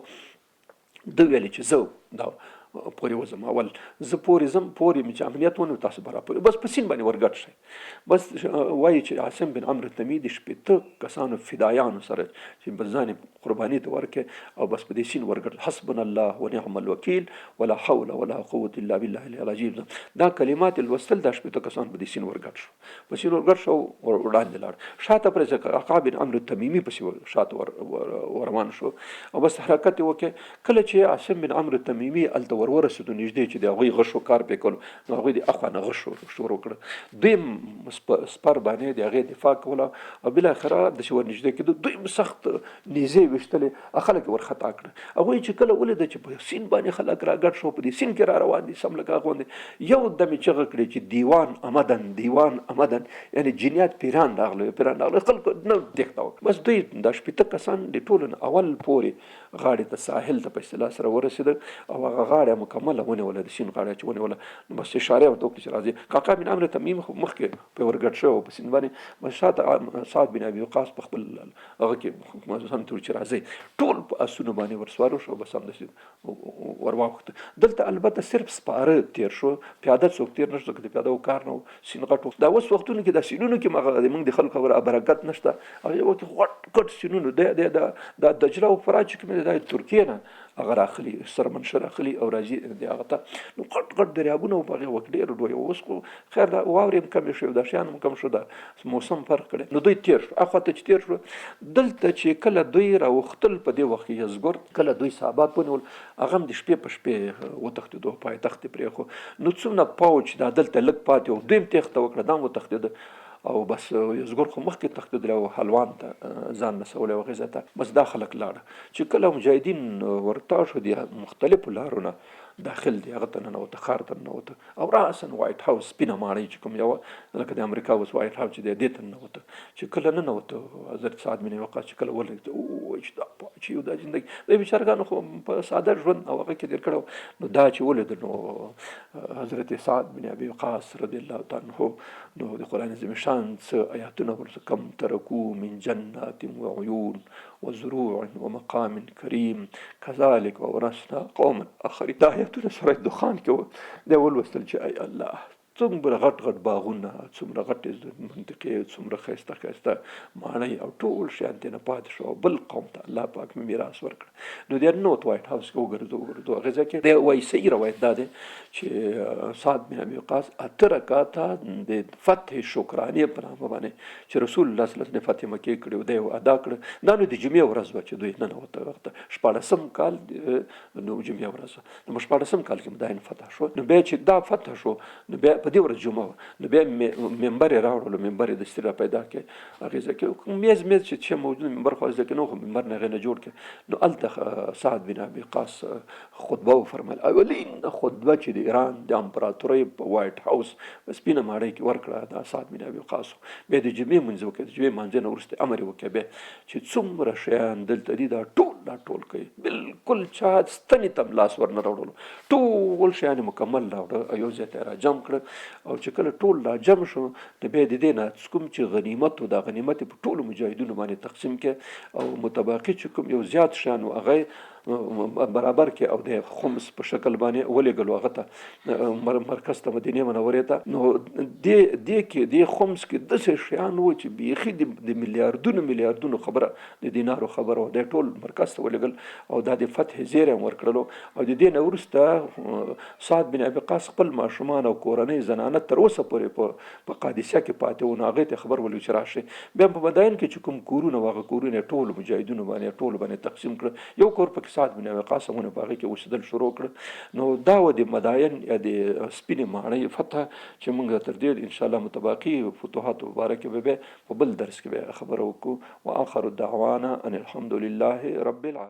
ده ویلې چې زه دا پورې وځم اول زه پورې ځم پورې مې چې امنیت ونیو تاسو به راپورې بس په سیند باندې ورګډ شئ بس وایي چې عاصم بن عمرو التمیمي د شپېته کسانو فدایانو سره چې به ځان قرباني ته ورکړي او بس په دې سیند ورګډ حسبنا الله ونعم الوکیل ولا حول ولا قوة الا بالله العلي العظیم دا کلمات الوصل دا شپېته کسان په دې سیند ورګډ شو په سیند ورګډ شو وړاندې لاړ شاته پرې قعقاع بن عمرو التمیمي پسې شاته روان شو او بس حرکت یې وکړ کله چې عاصم بن عمرو التمیمي هلته ورسېدو نږدې چې د هغوی غشو کار پې کولو نو هغوی د اخوا نه غش شروع کړه دویم سپر باندې د هغې دفاع کوله او بالاخره د چې ور نږدې کېدو دویم سخت نیزې ویشتلې خلک یې ورخطا کړه هغوی چې کله ولیده چې په سیند باندې خلک راګډ شو په دې سیند کې را روان دي سم لکه هغه غوندې یو دم یې چغه کړې چې دیوان امدن یعنې جنیات پیران راغلي خلکو نه تېښته وکړه بس دوی دا شپېته کسان د ټولو نه اول پورې غاړې ته ساحل ته په اصطلاح سره ورسېدل او هغه غاړه مکمله ونیوله د سیند غاړه چې ونیوله نو بس اشاره ورته وکړه چې راځي قعقاع بن عمرو التمیمي خو مخکې په ورګډ شوی په سیند باندې بس شاته سعد بن ابي وقاص په خپل هغه کې سمته چې راځي ټول په اسونو باندې ورسوارو شو بس همداسې ورواوښته دلته البته صرف سپاره تېر شو پیاده څوک تېر نه شو ځکه د پیاده کار نه و سیند غټ دا اوس وختونو کې دا سیندونو کې موږ د خلکو خبره برکت نشته هغې وخت کې غټ غټ سیندونو دا دجله او فرات چې کوم دی دا ترکیې نه هغه راخلي سرمنشر راخلي او راځي د هغه ته نو غټ غټ دریابونه په هغې وخت ډېر ډوی اوس خو خیر دا واورې هم کمې شوې دا شیان هم کم شو دا موسم فرق کړی نو دوی تېر شو اخوا ته چې تېر شو دلته چې کله دوی راوختل په دې وخت کې یزګورد کله دوی صحابات ونیول هغه هم د شپې په شپې وتښتېدو پایتخت یې پرېښو نو څومره پوځ دا دلته لږ پاتې و دوی هم تېښته وکړه دا هم وتښتېده او بس یزګور خو مخکې تښتېدلی او حلوان ته ځان رسولی و غزه ته بس دا خلک لاړه چې کله مجاهدین ورتا شو د مختلفو لارو نه داخل دی هغه ته ننوته ښار ته ننوته او راسن وایټ هاوس سپینه ماڼۍ چې کوم یوه لکه د امریکا اوس وایټ هاوس چې دی دې ته ننوته چې کله ننوته حضرت سعد بن وقاص چې کله ولید وایي چې دا پاچي او دا زندګي د بېچارګانو خو په ساده ژوند او هغه کې تېر کړی نو دا چې ولید نو حضرت سعد بن ابي وقاص رضی الله تعالی عنه نو د قرآن عظیم شان څه آیاتونه ورته کم ترکو من جنات وعیون وزروع ومقام کریم کذلک وورثنا قوما آخرین دا آیاتونه سورة دخان کې و دی ولوستل چې ای الله څومره غټ غټ باغونه څومره غټې منطقې څومره ښایسته ښایسته ماڼۍ او ټول شیان ترې نه پاتې شو او بل قوم ته الله پاک مې میراث ورکړه نو دی نوت وایټ هاوس کې وګرځو هغې ځای کې دی وایي صحیح روایت دا دی چې سعد بن ابي وقاص اته رکعاته د فتح شکرانې په نامه باندې چې رسول الله صلی الله علیه وسلم فتح مکې کړی و دی ادا کړه دا نو د جمعې ورځ وه چې دوی ننوته وخته شپاړسم کال نو جمعې ورځ نو شپاړسم کال کې مداین فتح شو نو بیا چې دا فتح شو نو بیا په دې ورځ جمعه نو بیا ممبر یې راوړلو ممبر یې دستي را پیدا کړې هغې ځای کې میز چې موجود ممبر خو ځای کې نه خو ممبر نه هغې نه جوړ کړې نو هلته سعد بن ابي وقاص خطبه وفرمیل اولین خطبه چې د ایران د امپراتورۍ په وایټ هاوس په سپینه ماڼۍ کې ورکړه دا سعد بن ابي وقاص بیا د جمعې لمونځ وکړه د جمعې لمانځه نه وروسته امر یې وکړه بیا چې څومره شیان دلته دي دا ټول کوي بالکل چا ستنې ته لاس ورنه راوړلو ټول شیان یې مکمل راوړه یو ځای ته یې را جمع کړه او چې کله ټول را جمع شو نو بیا د دې نه کوم چې غنیمت و دا غنیمت یې په ټولو مجاهدینو باندې تقسیم کړه او متباقي چې کوم یو زیات شیان و هغه برابر کې او د خمس په شکل باندې ولېږلو هغه ته مرکز ته مدینې منورې ته نو دې کې دې خمس کې داسې شیان و چې بیخي د میلیاردونو خبره د دینارو خبره و دی ټول مرکز ته ولېږل او دا د فتح زیری هم ورکړلو او د دې نه وروسته سعد بن ابي وقاص خپل ماشومان او کورنۍ زنانه تر اوسه پورې په قادسیه کې پاتې و نو هغې ته خبر ولو چې راشئ بیا په مداین کې چې کوم کورونه و هغه کورونه ټول مجاهدینو باندې ټول باندې تقسیم کړه یو کور پکې سعد بن وقاص په هغه کې اوسېدل شروع کړ. نو دا و د مداین یا د سپینې ماڼۍ فتح چې موږ تر دې ان شاء الله متباقي فتوحات مبارکه به په بل درس کې به خبرو وکړو. واخر الدعوانا ان الحمد لله رب العالمين.